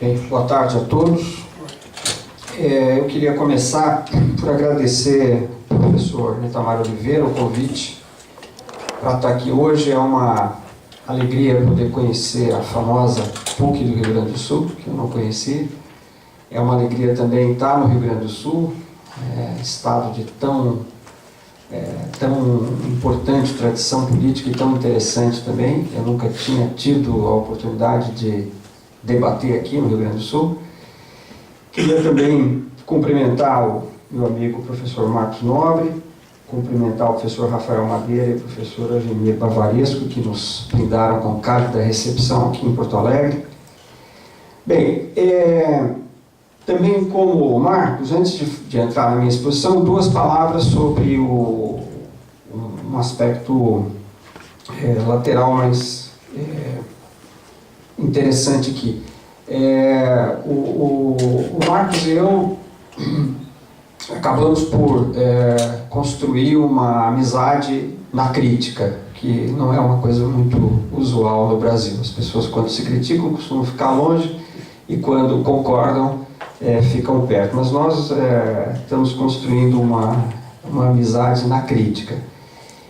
Bem, boa tarde a todos. Eu queria começar por agradecer ao professor Itamar Oliveira o convite para estar aqui hoje. É uma alegria poder conhecer a famosa PUC do Rio Grande do Sul, que eu não conhecia. É uma alegria também estar no Rio Grande do Sul, estado de tão importante tradição política e tão interessante também. Eu nunca tinha tido a oportunidade de debater aqui no Rio Grande do Sul. Queria também cumprimentar o meu amigo professor Marcos Nobre, cumprimentar o professor Rafael Madeira e o professor Eugênio Bavaresco, que nos brindaram com cálida recepção aqui em Porto Alegre. Bem, também como o Marcos, antes de entrar na minha exposição, duas palavras sobre um aspecto lateral mais interessante aqui. O Marcos e eu acabamos por construir uma amizade na crítica, que não é uma coisa muito usual no Brasil. As pessoas, quando se criticam, costumam ficar longe e, quando concordam, ficam perto. Mas nós estamos construindo uma amizade na crítica.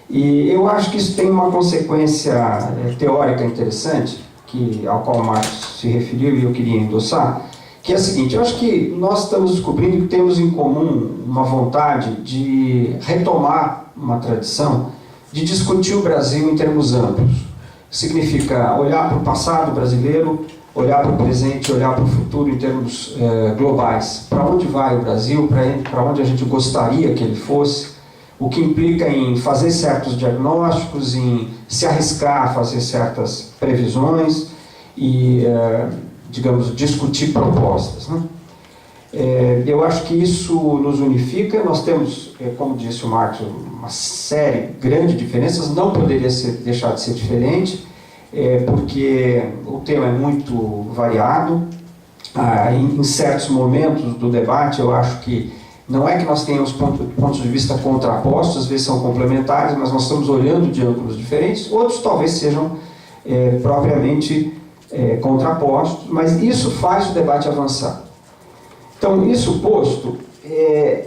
E eu acho que isso tem uma consequência teórica interessante, ao qual o Marcos se referiu e eu queria endossar, que é a seguinte: eu acho que nós estamos descobrindo que temos em comum uma vontade de retomar uma tradição de discutir o Brasil em termos amplos. Significa olhar para o passado brasileiro, olhar para o presente, olhar para o futuro em termos globais. Para onde vai o Brasil, para onde a gente gostaria que ele fosse, o que implica em fazer certos diagnósticos, em se arriscar a fazer certas previsões e, digamos, discutir propostas, né? Eu acho que isso nos unifica. Nós temos, como disse o Marcos, uma série grande de diferenças. Não poderia deixar de ser diferente, porque o tema é muito variado. Em certos momentos do debate, eu acho que não é que nós tenhamos pontos de vista contrapostos, às vezes são complementares, mas nós estamos olhando de ângulos diferentes. Outros talvez sejam propriamente contrapostos, mas isso faz o debate avançar. Então, isso posto,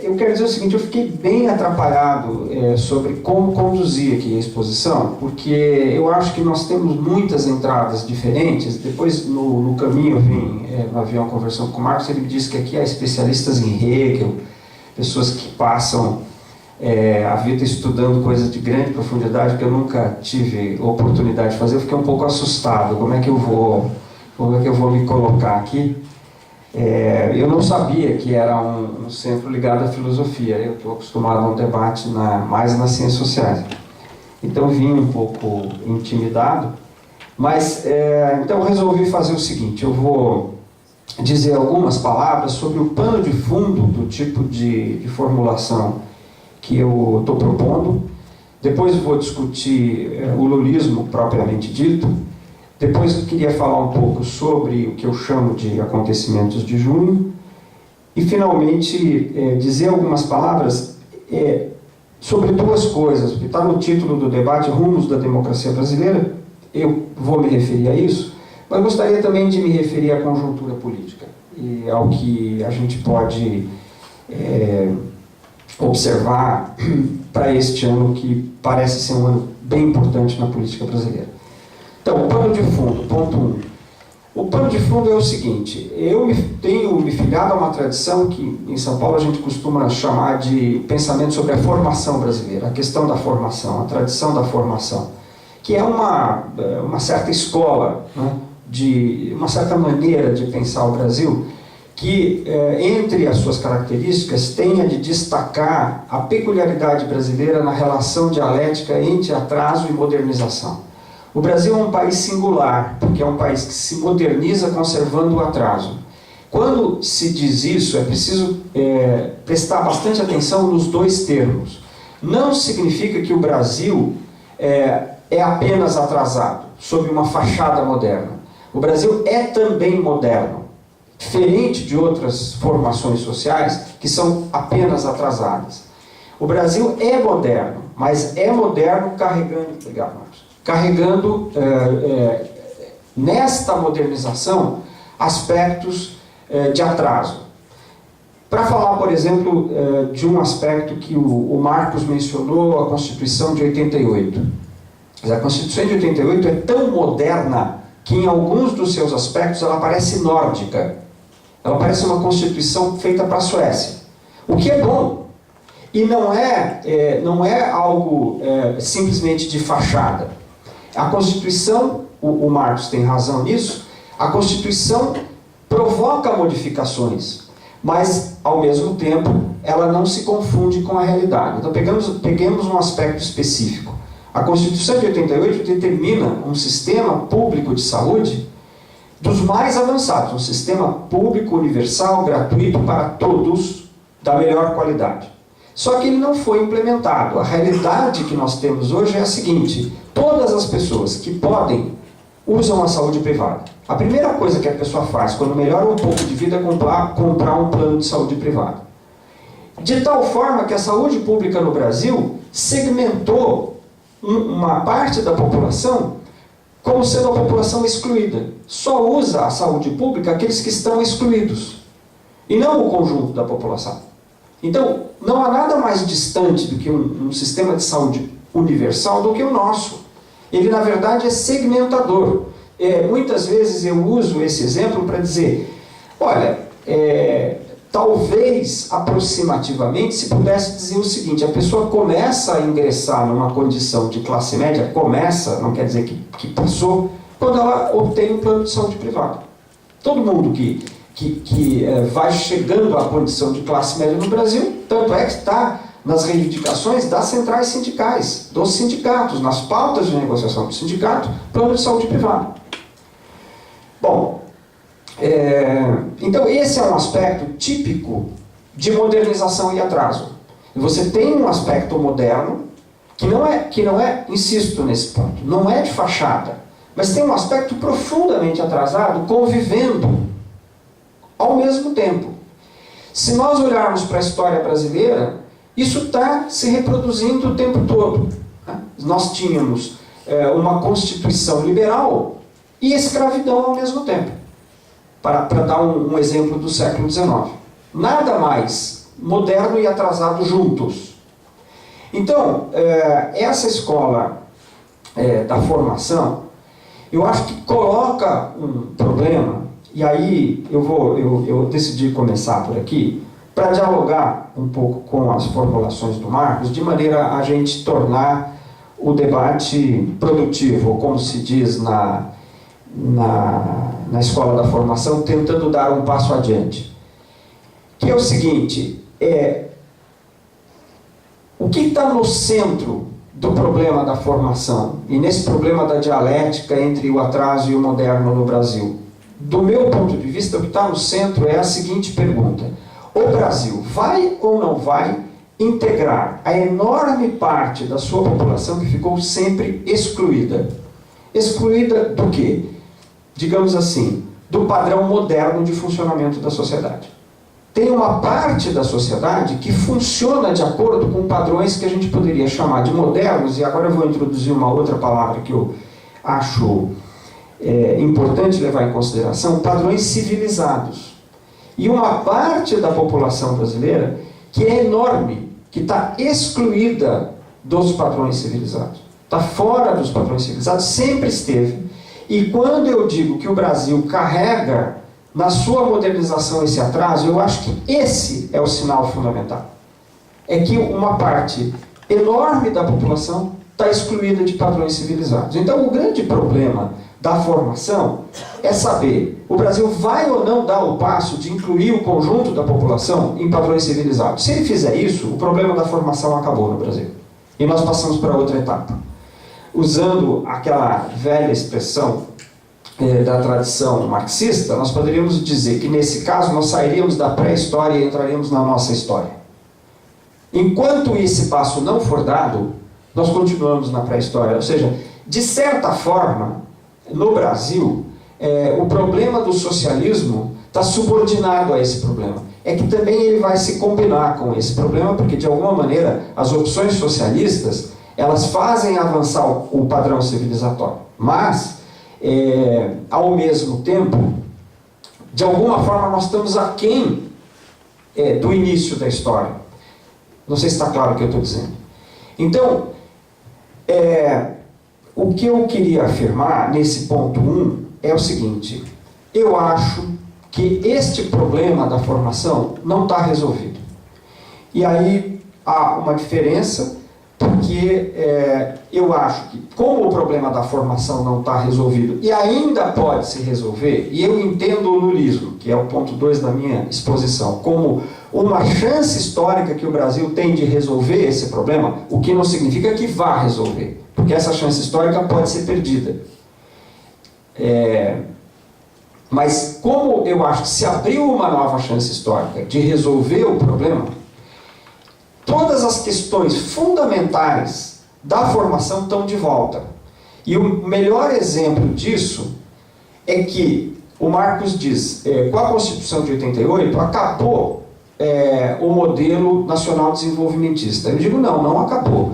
eu quero dizer o seguinte: eu fiquei bem atrapalhado sobre como conduzir aqui a exposição, porque eu acho que nós temos muitas entradas diferentes. Depois, no caminho, eu vim no avião conversando com o Marcos, ele me disse que aqui há especialistas em Hegel, pessoas que passam a vida estudando coisas de grande profundidade que eu nunca tive oportunidade de fazer. Eu fiquei um pouco assustado. Como é que eu vou me colocar aqui? Eu não sabia que era um centro ligado à filosofia. Eu estou acostumado a um debate mais nas ciências sociais. Então vim um pouco intimidado, mas então resolvi fazer o seguinte: eu vou dizer algumas palavras sobre o pano de fundo do tipo de formulação que eu estou propondo. Depois vou discutir o lulismo propriamente dito. Depois eu queria falar um pouco sobre o que eu chamo de acontecimentos de junho. E, finalmente, dizer algumas palavras sobre duas coisas, porque está no título do debate, Rumos da Democracia Brasileira. Eu vou me referir a isso, mas gostaria também de me referir à conjuntura política e ao que a gente pode observar para este ano, que parece ser um ano bem importante na política brasileira. Então, o pano de fundo, ponto 1. O pano de fundo é o seguinte: eu tenho me filiado a uma tradição que em São Paulo a gente costuma chamar de pensamento sobre a formação brasileira, a questão da formação, a tradição da formação, que é uma certa escola, né, de uma certa maneira de pensar o Brasil, que, entre as suas características, tenha de destacar a peculiaridade brasileira na relação dialética entre atraso e modernização. O Brasil é um país singular, porque é um país que se moderniza conservando o atraso. Quando se diz isso, é preciso prestar bastante atenção nos dois termos. Não significa que o Brasil é apenas atrasado, sob uma fachada moderna. O Brasil é também moderno, diferente de outras formações sociais que são apenas atrasadas. O Brasil é moderno, mas é moderno carregando... Obrigado, Marcos. Carregando nesta modernização aspectos de atraso. Para falar, por exemplo, de um aspecto que o Marcos mencionou, a Constituição de 88. A Constituição de 88 é tão moderna que em alguns dos seus aspectos ela parece nórdica. Ela parece uma Constituição feita para a Suécia. O que é bom. E não é algo simplesmente de fachada. A Constituição, o Marcos tem razão nisso, a Constituição provoca modificações, mas, ao mesmo tempo, ela não se confunde com a realidade. Então, peguemos um aspecto específico. A Constituição de 88 determina um sistema público de saúde dos mais avançados, um sistema público, universal, gratuito para todos, da melhor qualidade. Só que ele não foi implementado. A realidade que nós temos hoje é a seguinte: todas as pessoas que podem usam a saúde privada. A primeira coisa que a pessoa faz quando melhora um pouco de vida é comprar um plano de saúde privada. De tal forma que a saúde pública no Brasil segmentou uma parte da população como sendo a população excluída. Só usa a saúde pública aqueles que estão excluídos, e não o conjunto da população. Então, não há nada mais distante do que um sistema de saúde universal do que o nosso. Ele, na verdade, é segmentador. Muitas vezes eu uso esse exemplo para dizer, olha, talvez, aproximativamente, se pudesse dizer o seguinte: a pessoa começa a ingressar numa condição de classe média, começa, não quer dizer que passou, quando ela obtém um plano de saúde privado. Todo mundo que vai chegando à condição de classe média no Brasil, tanto é que está nas reivindicações das centrais sindicais, dos sindicatos, nas pautas de negociação do sindicato, plano de saúde privado. Bom, então esse é um aspecto típico de modernização e atraso. Você tem um aspecto moderno, que não é, insisto nesse ponto, não é de fachada, mas tem um aspecto profundamente atrasado convivendo ao mesmo tempo. Se nós olharmos para a história brasileira, isso está se reproduzindo o tempo todo. Nós tínhamos uma Constituição liberal e escravidão ao mesmo tempo. Para dar um exemplo do século XIX. Nada mais moderno e atrasado juntos. Então, essa escola da formação, eu acho que coloca um problema, e aí eu decidi começar por aqui, para dialogar um pouco com as formulações do Marcos, de maneira a gente tornar o debate produtivo, como se diz na escola da formação, tentando dar um passo adiante. Que é o seguinte, o que está no centro do problema da formação, e nesse problema da dialética entre o atraso e o moderno no Brasil? Do meu ponto de vista, o que está no centro é a seguinte pergunta: o Brasil vai ou não vai integrar a enorme parte da sua população que ficou sempre excluída? Excluída do quê? Digamos assim, do padrão moderno de funcionamento da sociedade. Tem uma parte da sociedade que funciona de acordo com padrões que a gente poderia chamar de modernos, e agora eu vou introduzir uma outra palavra que eu acho importante levar em consideração: padrões civilizados. E uma parte da população brasileira que é enorme, que está excluída dos padrões civilizados. Está fora dos padrões civilizados, sempre esteve. E quando eu digo que o Brasil carrega na sua modernização esse atraso, eu acho que esse é o sinal fundamental. É que uma parte enorme da população está excluída de padrões civilizados. Então, o grande problema da formação é saber: o Brasil vai ou não dar o passo de incluir o conjunto da população em padrões civilizados? Se ele fizer isso, o problema da formação acabou no Brasil. E nós passamos para outra etapa. Usando aquela velha expressão da tradição marxista, nós poderíamos dizer que, nesse caso, nós sairíamos da pré-história e entraríamos na nossa história. Enquanto esse passo não for dado, nós continuamos na pré-história. Ou seja, de certa forma, no Brasil, o problema do socialismo está subordinado a esse problema. É que também ele vai se combinar com esse problema, porque, de alguma maneira, as opções socialistas, elas fazem avançar o padrão civilizatório. Mas, ao mesmo tempo, de alguma forma nós estamos aquém do início da história. Não sei se está claro o que eu estou dizendo. Então, o que eu queria afirmar nesse ponto 1 é o seguinte: eu acho que este problema da formação não está resolvido. E aí há uma diferença, porque eu acho que, como o problema da formação não está resolvido e ainda pode se resolver, e eu entendo o lulismo, que é o ponto 2 da minha exposição, como uma chance histórica que o Brasil tem de resolver esse problema, o que não significa que vá resolver, porque essa chance histórica pode ser perdida. Mas como eu acho que se abriu uma nova chance histórica de resolver o problema, todas as questões fundamentais da formação estão de volta. E o melhor exemplo disso é que o Marcos diz, com a Constituição de 88, acabou o modelo nacional desenvolvimentista. Eu digo, não acabou.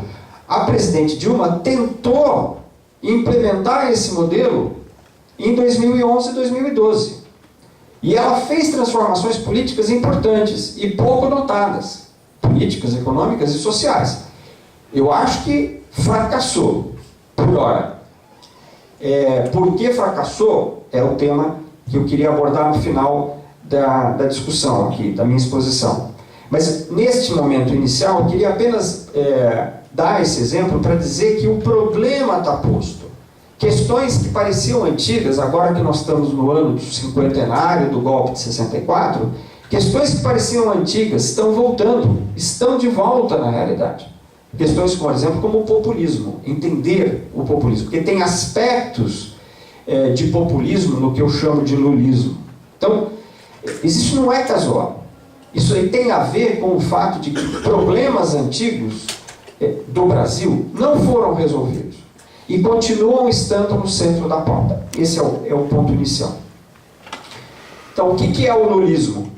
A presidente Dilma tentou implementar esse modelo em 2011 e 2012. E ela fez transformações políticas importantes e pouco notadas, políticas, econômicas e sociais. Eu acho que fracassou, por hora. Por que fracassou é o tema que eu queria abordar no final da discussão aqui, da minha exposição. Mas neste momento inicial, eu queria apenas dar esse exemplo para dizer que o problema está posto. Questões que pareciam antigas, agora que nós estamos no ano do cinquentenário do golpe de 64, questões que pareciam antigas estão voltando, estão de volta na realidade. Questões, por exemplo, como o populismo, entender o populismo, porque tem aspectos de populismo no que eu chamo de lulismo. Então, isso não é casual. Isso aí tem a ver com o fato de que problemas antigos do Brasil não foram resolvidos e continuam estando no centro da pauta. Esse é o ponto inicial. Então, o que é o lulismo?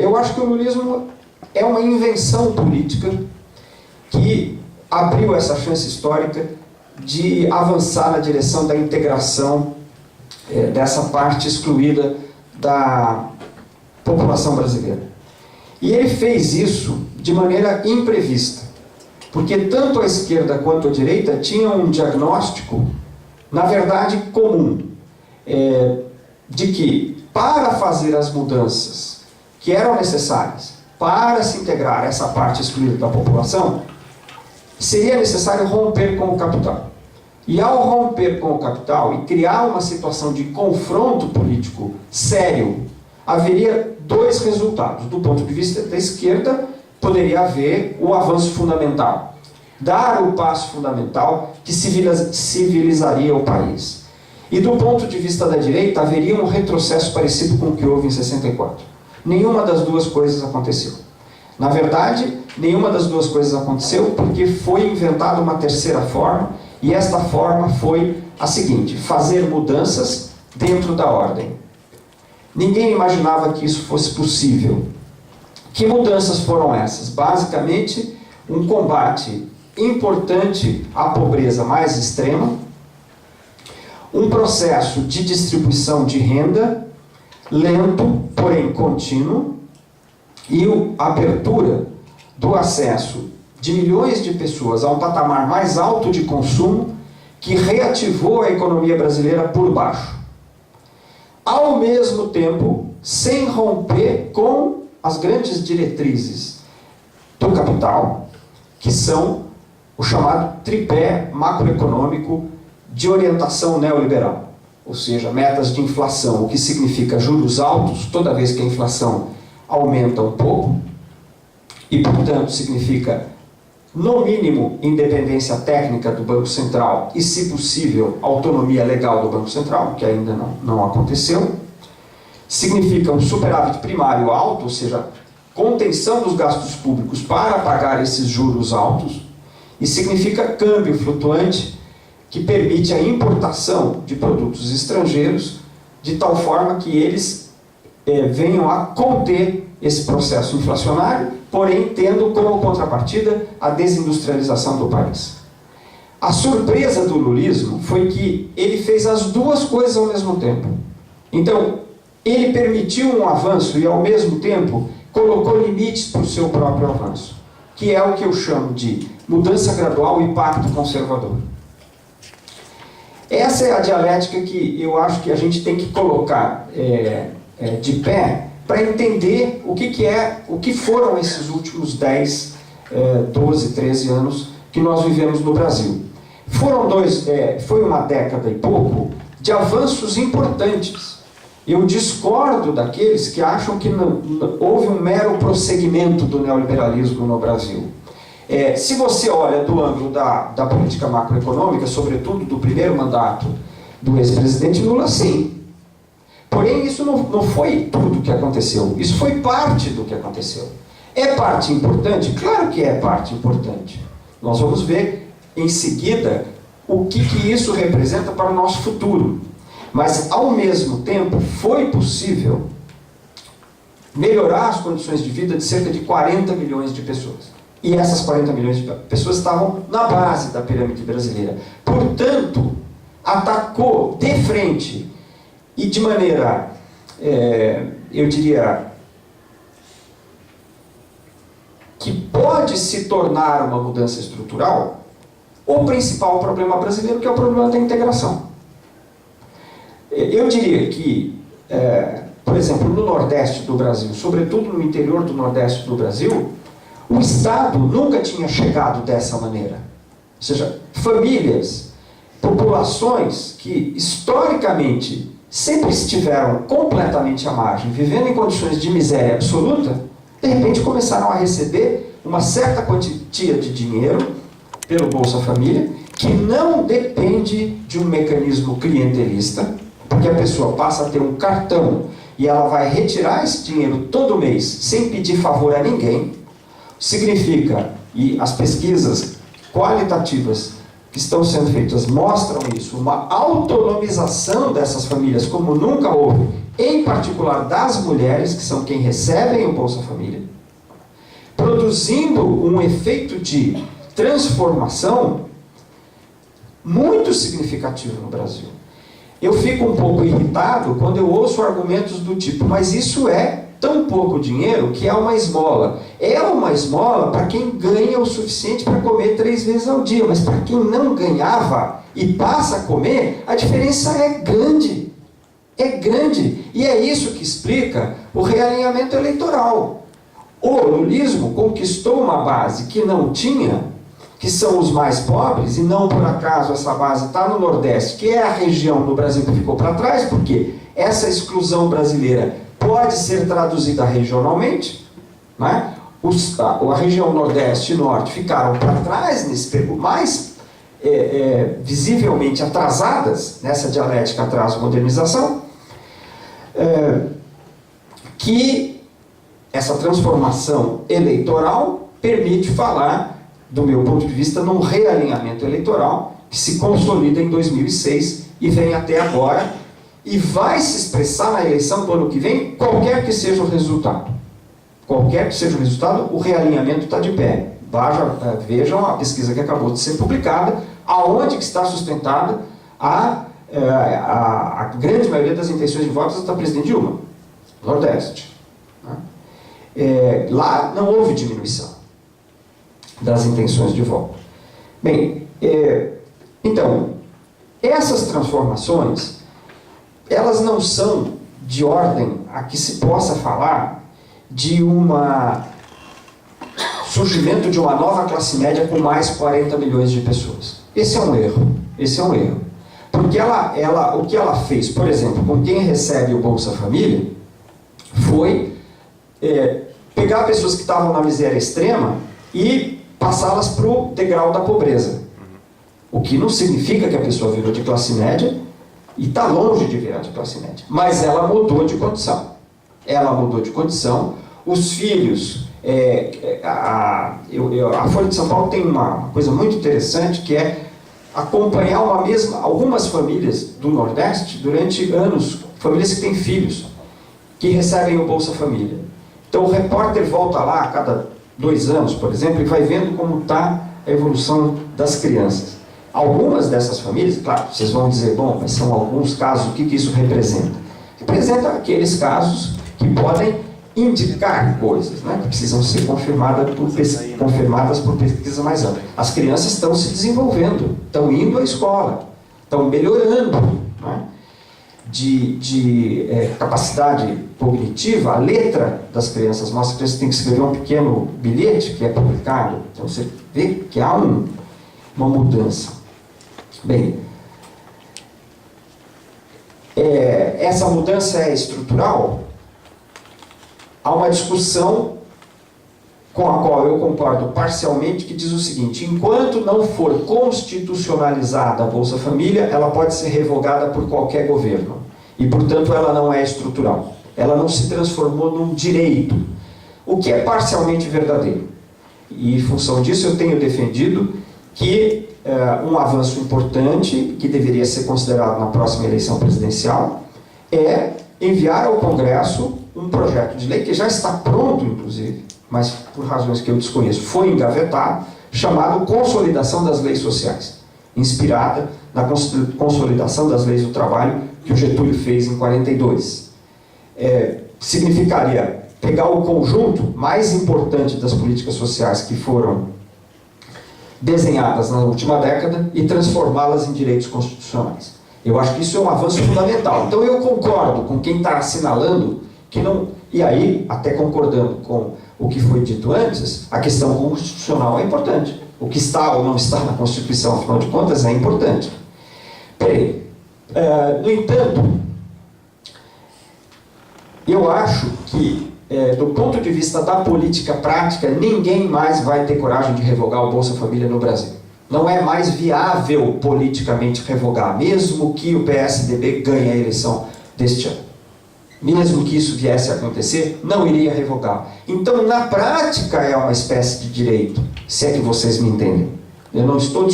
Eu acho que o lulismo é uma invenção política que abriu essa chance histórica de avançar na direção da integração dessa parte excluída da população brasileira. E ele fez isso de maneira imprevista, porque tanto a esquerda quanto a direita tinham um diagnóstico, na verdade, comum, de que para fazer as mudanças que eram necessárias para se integrar essa parte excluída da população, seria necessário romper com o capital. E ao romper com o capital e criar uma situação de confronto político sério, haveria dois resultados. Do ponto de vista da esquerda, poderia haver o avanço fundamental, dar o passo fundamental que civilizaria o país. E do ponto de vista da direita, haveria um retrocesso parecido com o que houve em 64. Nenhuma das duas coisas aconteceu. Na verdade, nenhuma das duas coisas aconteceu porque foi inventada uma terceira forma, e esta forma foi a seguinte: fazer mudanças dentro da ordem. Ninguém imaginava que isso fosse possível. Que mudanças foram essas? Basicamente, um combate importante à pobreza mais extrema, um processo de distribuição de renda lento, porém contínuo, e a abertura do acesso de milhões de pessoas a um patamar mais alto de consumo que reativou a economia brasileira por baixo. Ao mesmo tempo, sem romper com as grandes diretrizes do capital, que são o chamado tripé macroeconômico de orientação neoliberal. Ou seja, metas de inflação, o que significa juros altos toda vez que a inflação aumenta um pouco, e, portanto, significa, no mínimo, independência técnica do Banco Central e, se possível, autonomia legal do Banco Central, que ainda não aconteceu. Significa um superávit primário alto, ou seja, contenção dos gastos públicos para pagar esses juros altos, e significa câmbio flutuante, que permite a importação de produtos estrangeiros, de tal forma que eles venham a conter esse processo inflacionário, porém tendo como contrapartida a desindustrialização do país. A surpresa do lulismo foi que ele fez as duas coisas ao mesmo tempo. Então, ele permitiu um avanço e, ao mesmo tempo, colocou limites para o seu próprio avanço, que é o que eu chamo de mudança gradual e pacto conservador. Essa é a dialética que eu acho que a gente tem que colocar de pé para entender o que foram esses últimos 10, 12, 13 anos que nós vivemos no Brasil. Foi uma década e pouco de avanços importantes. Eu discordo daqueles que acham que não houve um mero prosseguimento do neoliberalismo no Brasil. Se você olha do ângulo da política macroeconômica, sobretudo do primeiro mandato do ex-presidente Lula, sim. Porém, isso não foi tudo que aconteceu. Isso foi parte do que aconteceu. É parte importante? Claro que é parte importante. Nós vamos ver em seguida o que isso representa para o nosso futuro. Mas, ao mesmo tempo, foi possível melhorar as condições de vida de cerca de 40 milhões de pessoas. E essas 40 milhões de pessoas estavam na base da pirâmide brasileira. Portanto, atacou de frente e de maneira, eu diria, que pode se tornar uma mudança estrutural, o principal problema brasileiro, que é o problema da integração. Eu diria que, por exemplo, no Nordeste do Brasil, sobretudo no interior do Nordeste do Brasil, o Estado nunca tinha chegado dessa maneira. Ou seja, famílias, populações que historicamente sempre estiveram completamente à margem, vivendo em condições de miséria absoluta, de repente começaram a receber uma certa quantia de dinheiro pelo Bolsa Família, que não depende de um mecanismo clientelista, porque a pessoa passa a ter um cartão e ela vai retirar esse dinheiro todo mês sem pedir favor a ninguém. Significa, e as pesquisas qualitativas que estão sendo feitas mostram isso, uma autonomização dessas famílias como nunca houve, em particular das mulheres, que são quem recebem o Bolsa Família, produzindo um efeito de transformação muito significativo no Brasil. Eu fico um pouco irritado quando eu ouço argumentos do tipo, mas isso é tão pouco dinheiro que é uma esmola. É uma esmola para quem ganha o suficiente para comer 3 vezes ao dia, mas para quem não ganhava e passa a comer, a diferença é grande. É grande. E é isso que explica o realinhamento eleitoral. O lulismo conquistou uma base que não tinha, que são os mais pobres, e não por acaso essa base está no Nordeste, que é a região do Brasil que ficou para trás, porque essa exclusão brasileira pode ser traduzida regionalmente, né? A região Nordeste e Norte ficaram para trás, mais visivelmente atrasadas nessa dialética atraso-modernização, que essa transformação eleitoral permite falar, do meu ponto de vista, num realinhamento eleitoral que se consolida em 2006 e vem até agora e vai se expressar na eleição do ano que vem, qualquer que seja o resultado. Qualquer que seja o resultado, o realinhamento está de pé. Vejam a pesquisa que acabou de ser publicada, aonde que está sustentada a grande maioria das intenções de votos da presidente Dilma, Nordeste. Lá não houve diminuição das intenções de voto. Bem, então, essas transformações, elas não são de ordem a que se possa falar de surgimento de uma nova classe média com mais 40 milhões de pessoas. Esse é um erro. Porque o que ela fez, por exemplo, com quem recebe o Bolsa Família, foi pegar pessoas que estavam na miséria extrema e passá-las para o degrau da pobreza. O que não significa que a pessoa virou de classe média e está longe de virar de classe média. Mas ela mudou de condição. Os filhos... a Folha de São Paulo tem uma coisa muito interessante, que é acompanhar algumas famílias do Nordeste durante anos, famílias que têm filhos, que recebem o Bolsa Família. Então o repórter volta lá a cada 2 anos, por exemplo, e vai vendo como está a evolução das crianças. Algumas dessas famílias, claro, vocês vão dizer, bom, mas são alguns casos, o que isso representa? representa aqueles casos que podem indicar coisas, né, que precisam ser confirmadas por pesquisa mais ampla. As crianças estão se desenvolvendo, estão indo à escola, estão melhorando, né, de capacidade cognitiva. A letra das crianças mostra que eles têm que escrever um pequeno bilhete que é publicado. Então você vê que há uma mudança. Bem, essa mudança é estrutural. Há uma discussão com a qual eu concordo parcialmente, que diz o seguinte: enquanto não for constitucionalizada a Bolsa Família, ela pode ser revogada por qualquer governo. E, portanto, ela não é estrutural. Ela não se transformou num direito, o que é parcialmente verdadeiro. E, em função disso, eu tenho defendido que um avanço importante, que deveria ser considerado na próxima eleição presidencial, é enviar ao Congresso um projeto de lei que já está pronto, inclusive, mas por razões que eu desconheço, foi engavetado, chamado Consolidação das Leis Sociais, inspirada na Consolidação das Leis do Trabalho que o Getúlio fez em 42. Significaria pegar o conjunto mais importante das políticas sociais que foram desenhadas na última década e transformá-las em direitos constitucionais. Eu acho que isso é um avanço fundamental. Então eu concordo com quem está assinalando que não... E aí, até concordando com o que foi dito antes, a questão constitucional é importante. O que está ou não está na Constituição, afinal de contas, é importante. Peraí. No entanto, eu acho que, do ponto de vista da política prática, ninguém mais vai ter coragem de revogar o Bolsa Família no Brasil. Não é mais viável politicamente revogar, mesmo que o PSDB ganhe a eleição deste ano. Mesmo que isso viesse a acontecer, não iria revogar. Então, na prática, é uma espécie de direito, se é que vocês me entendem. Eu não estou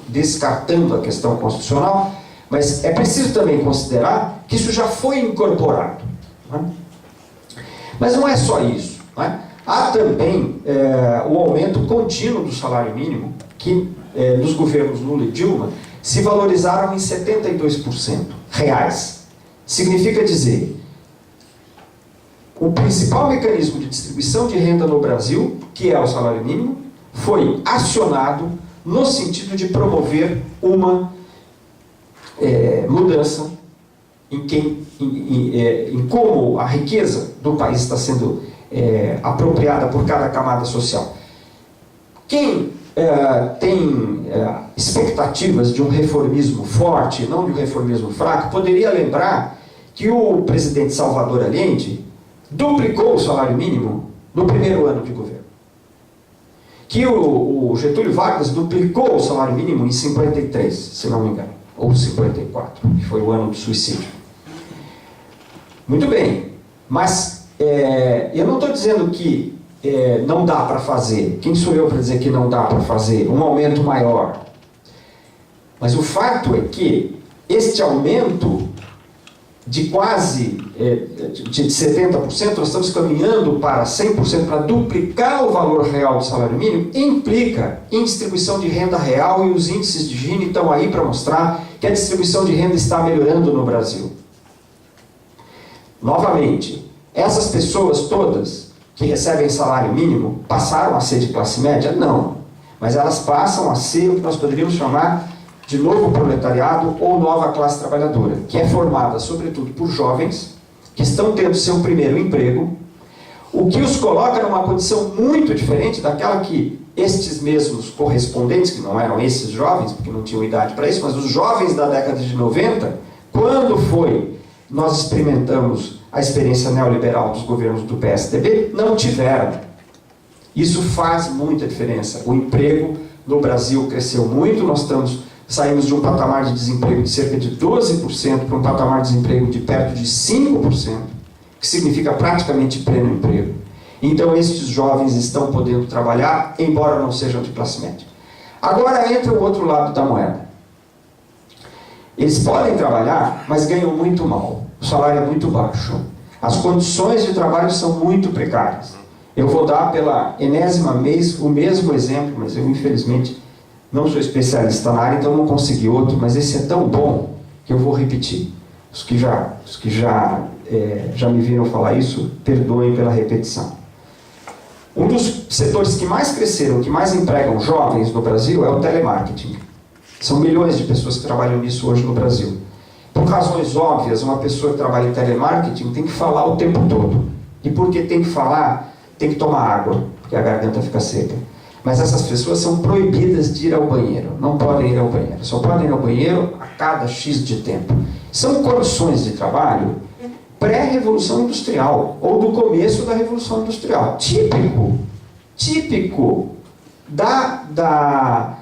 descartando a questão constitucional, mas é preciso também considerar que isso já foi incorporado. Não é? Mas não é só isso. Não é? Há também o aumento contínuo do salário mínimo, que nos governos Lula e Dilma se valorizaram em 72% reais. Significa dizer, o principal mecanismo de distribuição de renda no Brasil, que é o salário mínimo, foi acionado no sentido de promover uma mudança em como a riqueza do país está sendo apropriada por cada camada social. Quem tem expectativas de um reformismo forte, não de um reformismo fraco, poderia lembrar que o presidente Salvador Allende duplicou o salário mínimo no primeiro ano de governo. Que o Getúlio Vargas duplicou o salário mínimo em 53, se não me engano, ou 54, que foi o ano do suicídio. Muito bem, mas eu não estou dizendo que não dá para fazer. Quem sou eu para dizer que não dá para fazer um aumento maior? Mas o fato é que este aumento de quase de 70%, nós estamos caminhando para 100%, para duplicar o valor real do salário mínimo, implica em distribuição de renda real, e os índices de Gini estão aí para mostrar que a distribuição de renda está melhorando no Brasil. Novamente, essas pessoas todas que recebem salário mínimo passaram a ser de classe média? Não. Mas elas passam a ser o que nós poderíamos chamar de novo proletariado ou nova classe trabalhadora, que é formada sobretudo por jovens que estão tendo seu primeiro emprego, o que os coloca numa condição muito diferente daquela que estes mesmos correspondentes, que não eram esses jovens, porque não tinham idade para isso, mas os jovens da década de 90, quando nós experimentamos a experiência neoliberal dos governos do PSDB, não tiveram. Isso faz muita diferença. O emprego no Brasil cresceu muito, saímos de um patamar de desemprego de cerca de 12% para um patamar de desemprego de perto de 5%, que significa praticamente pleno emprego. Então estes jovens estão podendo trabalhar, embora não sejam de classe média. Agora entra o outro lado da moeda. Eles podem trabalhar, mas ganham muito mal. O salário é muito baixo. As condições de trabalho são muito precárias. Eu vou dar pela enésima vez o mesmo exemplo, mas eu infelizmente não sou especialista na área, então não consegui outro, mas esse é tão bom que eu vou repetir. Os que já já me viram falar isso, perdoem pela repetição. Um dos setores que mais cresceram, que mais empregam jovens no Brasil é o telemarketing. São milhões de pessoas que trabalham nisso hoje no Brasil. Por razões óbvias, uma pessoa que trabalha em telemarketing tem que falar o tempo todo. E porque tem que falar, tem que tomar água, porque a garganta fica seca. Mas essas pessoas são proibidas de ir ao banheiro. Não podem ir ao banheiro. Só podem ir ao banheiro a cada X de tempo. São condições de trabalho pré-revolução industrial, ou do começo da revolução industrial. Típico da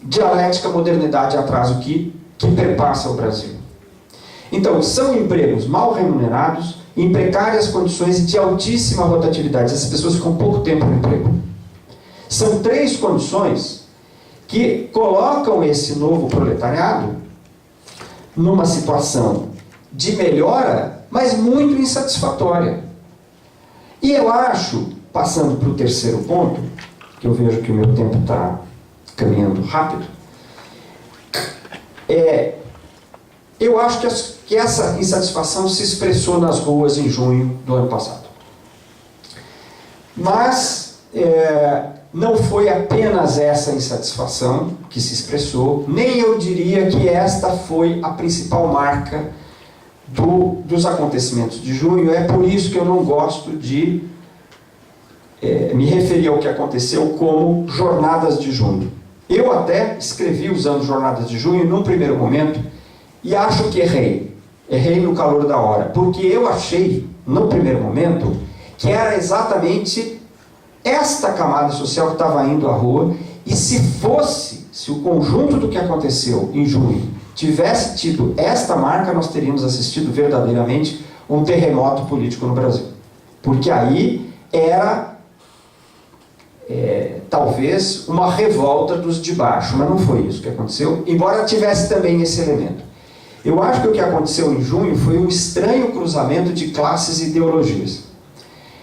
dialética modernidade-atraso que perpassa o Brasil. Então, são empregos mal remunerados, em precárias condições e de altíssima rotatividade. Essas pessoas ficam pouco tempo no emprego. São 3 condições que colocam esse novo proletariado numa situação de melhora, mas muito insatisfatória. E eu acho, passando para o terceiro ponto, que eu vejo que o meu tempo está caminhando rápido, eu acho que essa insatisfação se expressou nas ruas em junho do ano passado. Mas não foi apenas essa insatisfação que se expressou, nem eu diria que esta foi a principal marca dos acontecimentos de junho. É por isso que eu não gosto de me referir ao que aconteceu como jornadas de junho. Eu até escrevi usando jornadas de junho num primeiro momento e acho que errei no calor da hora, porque eu achei no primeiro momento que era exatamente esta camada social que estava indo à rua, e se o conjunto do que aconteceu em junho tivesse tido esta marca, nós teríamos assistido verdadeiramente um terremoto político no Brasil. Porque aí era, talvez, uma revolta dos de baixo, mas não foi isso que aconteceu, embora tivesse também esse elemento. Eu acho que o que aconteceu em junho foi um estranho cruzamento de classes e ideologias.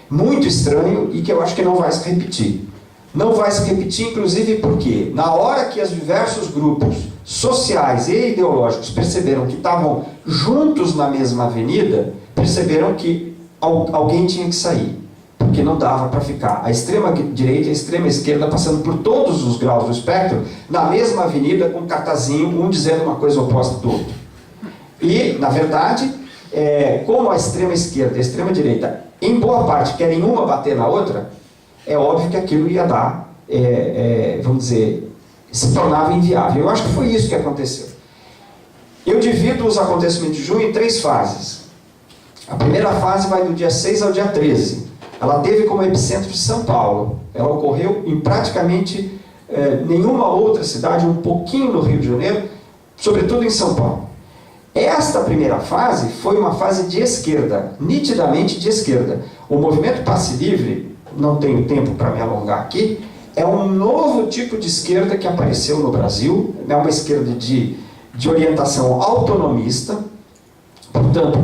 Muito estranho, e que eu acho que não vai se repetir. Não vai se repetir, inclusive, porque na hora que os diversos grupos sociais e ideológicos perceberam que estavam juntos na mesma avenida, perceberam que alguém tinha que sair, porque não dava para ficar a extrema-direita e a extrema-esquerda passando por todos os graus do espectro, na mesma avenida, com um cartazinho, um dizendo uma coisa oposta do outro. E, na verdade, como a extrema-esquerda e a extrema-direita, em boa parte, querem uma bater na outra, é óbvio que aquilo ia dar, vamos dizer, se tornava inviável. Eu acho que foi isso que aconteceu. Eu divido os acontecimentos de junho em 3 fases. A primeira fase vai do dia 6 ao dia 13. Ela teve como epicentro de São Paulo. Ela ocorreu em praticamente nenhuma outra cidade, um pouquinho no Rio de Janeiro, sobretudo em São Paulo. Esta primeira fase foi uma fase de esquerda, nitidamente de esquerda. O movimento Passe Livre, não tenho tempo para me alongar aqui, é um novo tipo de esquerda que apareceu no Brasil, é uma esquerda de orientação autonomista, portanto,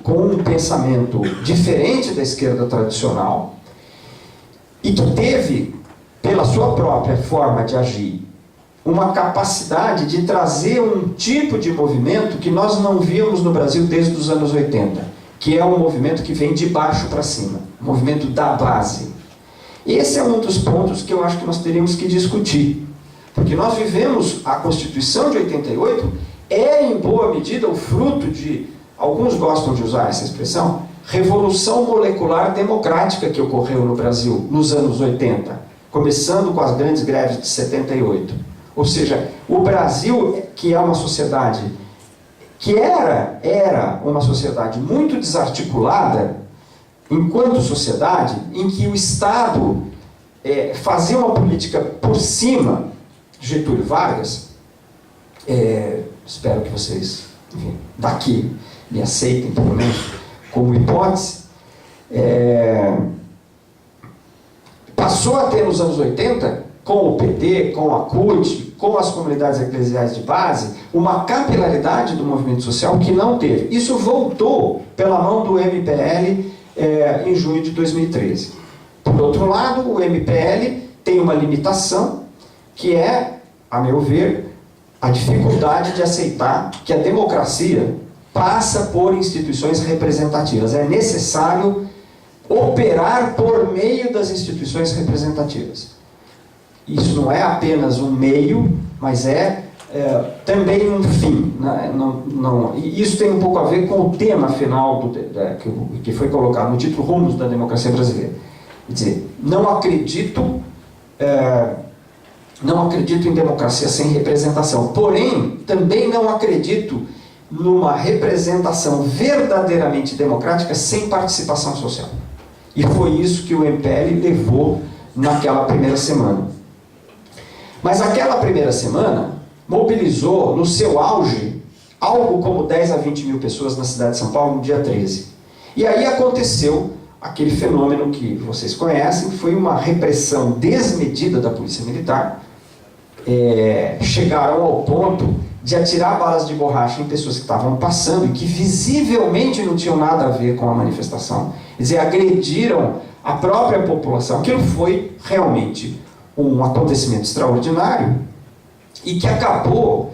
com um pensamento diferente da esquerda tradicional, e que teve, pela sua própria forma de agir, uma capacidade de trazer um tipo de movimento que nós não víamos no Brasil desde os anos 80, que é um movimento que vem de baixo para cima, um movimento da base. Esse é um dos pontos que eu acho que nós teríamos que discutir, porque nós vivemos a Constituição de 88, em boa medida o fruto de, alguns gostam de usar essa expressão, revolução molecular democrática que ocorreu no Brasil nos anos 80, começando com as grandes greves de 78. Ou seja, o Brasil, que é uma sociedade, que era uma sociedade muito desarticulada, enquanto sociedade, em que o Estado fazia uma política por cima, Getúlio Vargas, espero que vocês, enfim, daqui me aceitem, pelo menos, como hipótese, passou a ter nos anos 80, com o PT, com a CUT, com as comunidades eclesiais de base, uma capilaridade do movimento social que não teve. Isso voltou pela mão do MPL em junho de 2013. Por outro lado, o MPL tem uma limitação que é, a meu ver, a dificuldade de aceitar que a democracia passa por instituições representativas. É necessário operar por meio das instituições representativas. Isso não é apenas um meio, mas também um fim. Né? E isso tem um pouco a ver com o tema final que foi colocado no título Rumos da Democracia Brasileira. Quer dizer, não acredito em democracia sem representação. Porém, também não acredito numa representação verdadeiramente democrática sem participação social. E foi isso que o MPL levou naquela primeira semana. Mas aquela primeira semana mobilizou, no seu auge, algo como 10 a 20 mil pessoas na cidade de São Paulo no dia 13. E aí aconteceu aquele fenômeno que vocês conhecem, que foi uma repressão desmedida da Polícia Militar. Chegaram ao ponto de atirar balas de borracha em pessoas que estavam passando e que visivelmente não tinham nada a ver com a manifestação. Quer dizer, agrediram a própria população. Aquilo foi realmente um acontecimento extraordinário e que acabou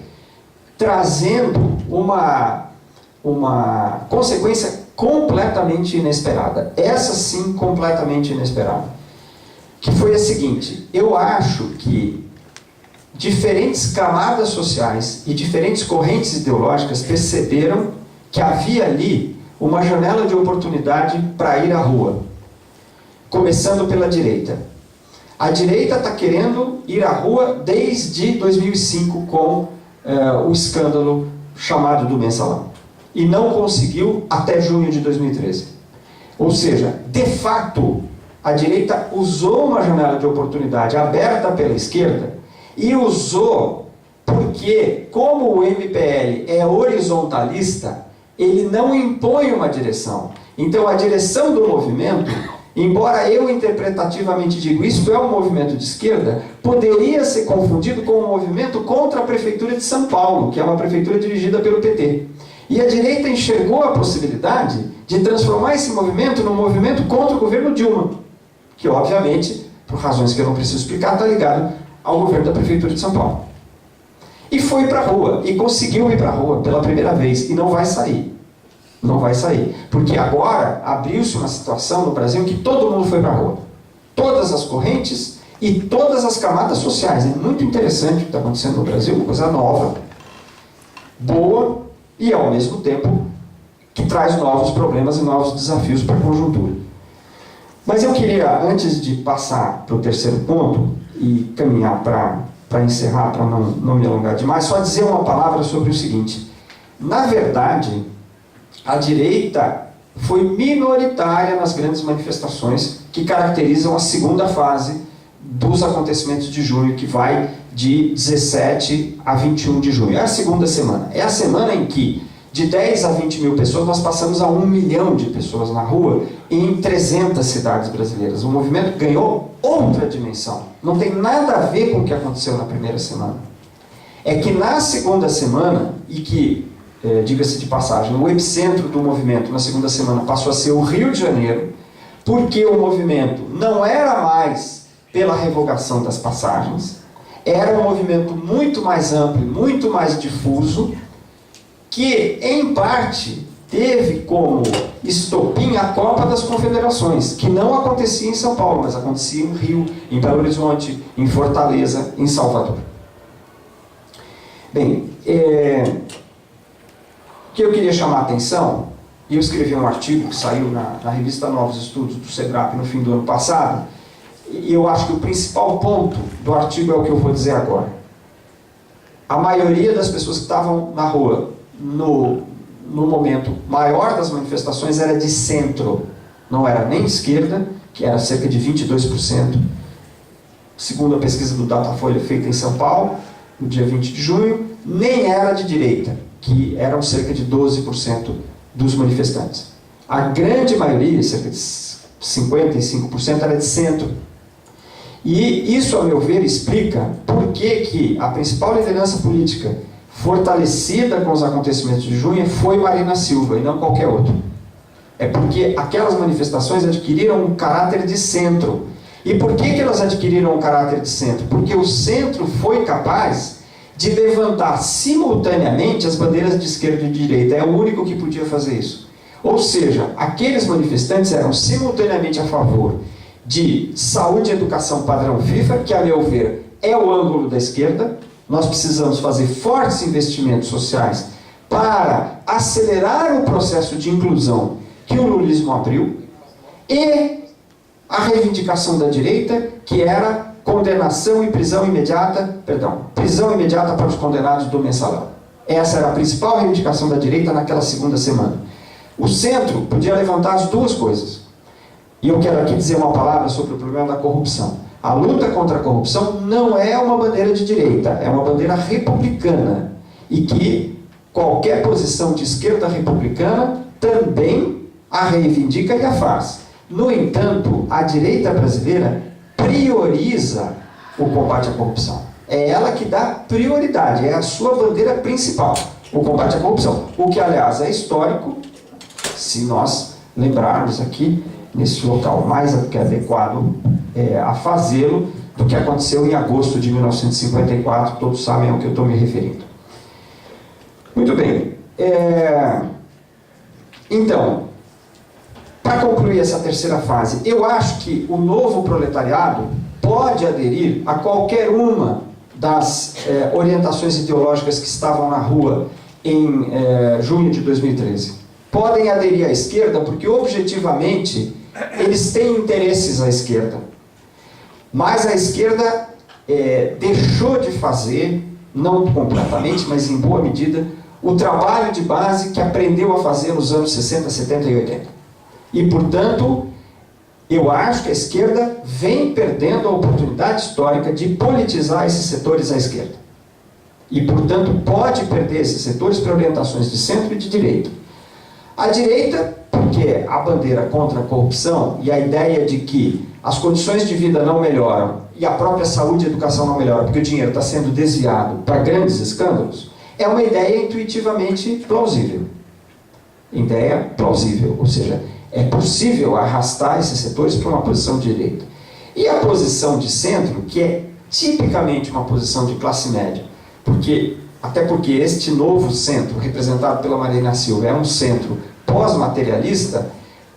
trazendo uma consequência completamente inesperada. Essa sim, completamente inesperada. Que foi a seguinte: eu acho que diferentes camadas sociais e diferentes correntes ideológicas perceberam que havia ali uma janela de oportunidade para ir à rua. Começando pela direita. A direita está querendo ir à rua desde 2005 com o escândalo chamado do Mensalão. E não conseguiu até junho de 2013. Ou seja, de fato, a direita usou uma janela de oportunidade aberta pela esquerda e usou porque, como o MPL é horizontalista, ele não impõe uma direção. Então, a direção do movimento, embora eu interpretativamente digo isto é um movimento de esquerda, poderia ser confundido com um movimento contra a Prefeitura de São Paulo, que é uma prefeitura dirigida pelo PT. E a direita enxergou a possibilidade de transformar esse movimento num movimento contra o governo Dilma, que obviamente, por razões que eu não preciso explicar, está ligado ao governo da Prefeitura de São Paulo. E foi para a rua, e conseguiu ir para a rua pela primeira vez, e não vai sair. Não vai sair. Porque agora abriu-se uma situação no Brasil em que todo mundo foi para a rua. Todas as correntes e todas as camadas sociais. É muito interessante o que está acontecendo no Brasil, uma coisa nova, boa, e ao mesmo tempo que traz novos problemas e novos desafios para a conjuntura. Mas eu queria, antes de passar para o terceiro ponto e caminhar para encerrar, para não me alongar demais, só dizer uma palavra sobre o seguinte: na verdade, a direita foi minoritária nas grandes manifestações que caracterizam a segunda fase dos acontecimentos de junho, que vai de 17 a 21 de junho. É a segunda semana. É a semana em que, de 10 a 20 mil pessoas, nós passamos a 1 milhão de pessoas na rua em 300 cidades brasileiras. O movimento ganhou outra dimensão. Não tem nada a ver com o que aconteceu na primeira semana. É que na segunda semana, e que, diga-se de passagem, o epicentro do movimento na segunda semana passou a ser o Rio de Janeiro, porque o movimento não era mais pela revogação das passagens, era um movimento muito mais amplo, muito mais difuso, que, em parte, teve como estopim a Copa das Confederações, que não acontecia em São Paulo, mas acontecia em Rio, em Belo Horizonte, em Fortaleza, em Salvador. Bem, o que eu queria chamar a atenção, e eu escrevi um artigo que saiu na revista Novos Estudos do SEBRAP no fim do ano passado, e eu acho que o principal ponto do artigo é o que eu vou dizer agora. A maioria das pessoas que estavam na rua no momento maior das manifestações era de centro, não era nem de esquerda, que era cerca de 22%, segundo a pesquisa do Datafolha feita em São Paulo, no dia 20 de junho, nem era de direita, que eram cerca de 12% dos manifestantes. A grande maioria, cerca de 55%, era de centro. E isso, a meu ver, explica por que a principal liderança política fortalecida com os acontecimentos de junho foi Marina Silva e não qualquer outro. É porque aquelas manifestações adquiriram um caráter de centro. E por que elas adquiriram um caráter de centro? Porque o centro foi capaz de levantar simultaneamente as bandeiras de esquerda e de direita. É o único que podia fazer isso. Ou seja, aqueles manifestantes eram simultaneamente a favor de saúde e educação padrão FIFA, que, a meu ver, é o ângulo da esquerda. Nós precisamos fazer fortes investimentos sociais para acelerar o processo de inclusão que o lulismo abriu, e a reivindicação da direita, que era condenação e prisão imediata para os condenados do mensalão. Essa era a principal reivindicação da direita naquela segunda semana. O centro podia levantar as duas coisas. E eu quero aqui dizer uma palavra sobre o problema da corrupção. A luta contra a corrupção não é uma bandeira de direita, é uma bandeira republicana. E que qualquer posição de esquerda republicana também a reivindica e a faz. No entanto, a direita brasileira prioriza o combate à corrupção. É ela que dá prioridade, é a sua bandeira principal, o combate à corrupção. O que, aliás, é histórico, se nós lembrarmos aqui, nesse local mais adequado a fazê-lo, do que aconteceu em agosto de 1954, todos sabem ao que eu estou me referindo. Muito bem. Então, para concluir essa terceira fase, eu acho que o novo proletariado pode aderir a qualquer uma das orientações ideológicas que estavam na rua em junho de 2013. Podem aderir à esquerda porque, objetivamente, eles têm interesses à esquerda. Mas a esquerda deixou de fazer, não completamente, mas em boa medida, o trabalho de base que aprendeu a fazer nos anos 60, 70 e 80. E, portanto, eu acho que a esquerda vem perdendo a oportunidade histórica de politizar esses setores à esquerda. E, portanto, pode perder esses setores para orientações de centro e de direita. A direita, porque a bandeira contra a corrupção e a ideia de que as condições de vida não melhoram e a própria saúde e educação não melhoram porque o dinheiro está sendo desviado para grandes escândalos, é uma ideia intuitivamente plausível. Ideia plausível, ou seja, é possível arrastar esses setores para uma posição de direita. E a posição de centro, que é tipicamente uma posição de classe média, até porque este novo centro, representado pela Marina Silva, é um centro pós-materialista,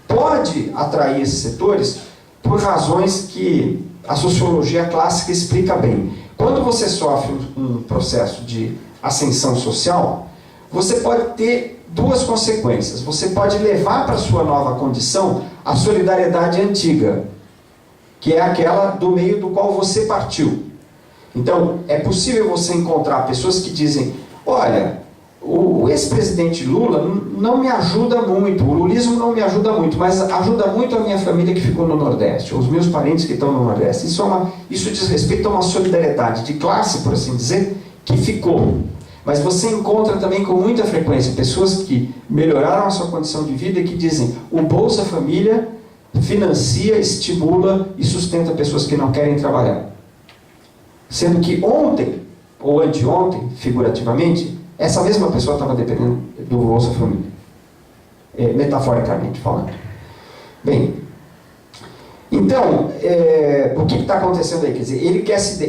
pode atrair esses setores por razões que a sociologia clássica explica bem. Quando você sofre um processo de ascensão social, você pode ter duas consequências. Você pode levar para a sua nova condição a solidariedade antiga, que é aquela do meio do qual você partiu. Então, é possível você encontrar pessoas que dizem: olha, o ex-presidente Lula não me ajuda muito, o lulismo não me ajuda muito, mas ajuda muito a minha família que ficou no Nordeste, os meus parentes que estão no Nordeste. Isso diz respeito a uma solidariedade de classe, por assim dizer, que ficou. Mas você encontra também com muita frequência pessoas que melhoraram a sua condição de vida e que dizem: o Bolsa Família financia, estimula e sustenta pessoas que não querem trabalhar. Sendo que ontem, ou anteontem, figurativamente, essa mesma pessoa estava dependendo do Bolsa Família. Metaforicamente falando. Bem, então, o que está acontecendo aí? Quer dizer,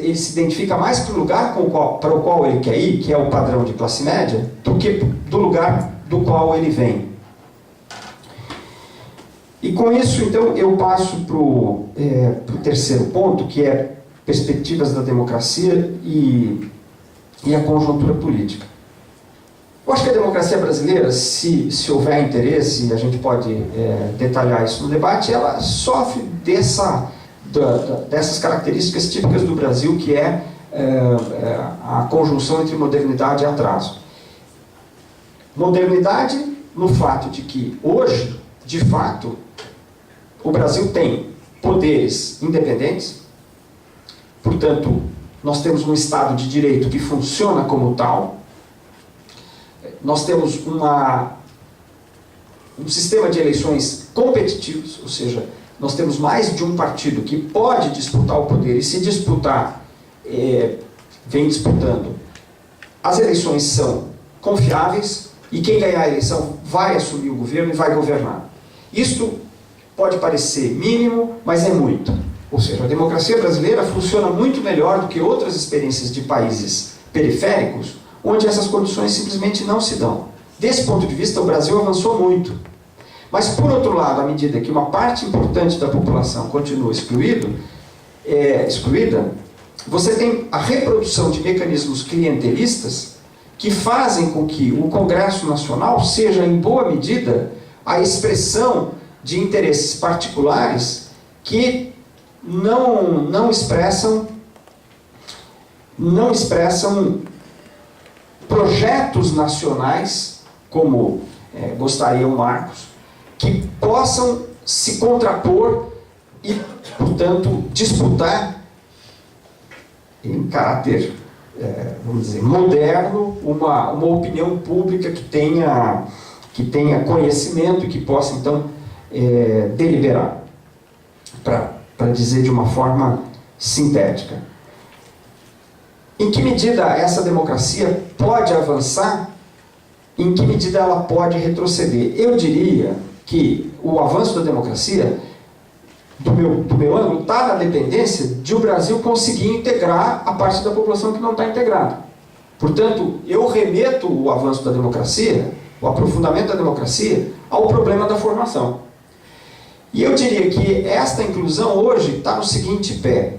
ele se identifica mais para o lugar para o qual ele quer ir, que é o padrão de classe média, do que do lugar do qual ele vem. E com isso, então, eu passo para o terceiro ponto, que é perspectivas da democracia e a conjuntura política. Eu acho que a democracia brasileira, se houver interesse, e a gente pode detalhar isso no debate, ela sofre dessas características típicas do Brasil, que é a conjunção entre modernidade e atraso. Modernidade no fato de que hoje, de fato, o Brasil tem poderes independentes, portanto, nós temos um Estado de Direito que funciona como tal. Nós temos um sistema de eleições competitivos, ou seja, nós temos mais de um partido que pode disputar o poder, e se disputar, vem disputando. As eleições são confiáveis, e quem ganhar a eleição vai assumir o governo e vai governar. Isto pode parecer mínimo, mas é muito. Ou seja, a democracia brasileira funciona muito melhor do que outras experiências de países periféricos, onde essas condições simplesmente não se dão. Desse ponto de vista, o Brasil avançou muito. Mas, por outro lado, à medida que uma parte importante da população continua excluída, você tem a reprodução de mecanismos clientelistas que fazem com que o Congresso Nacional seja, em boa medida, a expressão de interesses particulares que não expressam projetos nacionais, como gostaria o Marcos, que possam se contrapor e, portanto, disputar em caráter, vamos dizer, moderno, uma opinião pública que tenha conhecimento e que possa, então, deliberar, para dizer de uma forma sintética. Em que medida essa democracia pode avançar? Em que medida ela pode retroceder? Eu diria que o avanço da democracia, do meu ângulo, está na dependência de o Brasil conseguir integrar a parte da população que não está integrada. Portanto, eu remeto o avanço da democracia, o aprofundamento da democracia, ao problema da formação. E eu diria que esta inclusão hoje está no seguinte pé.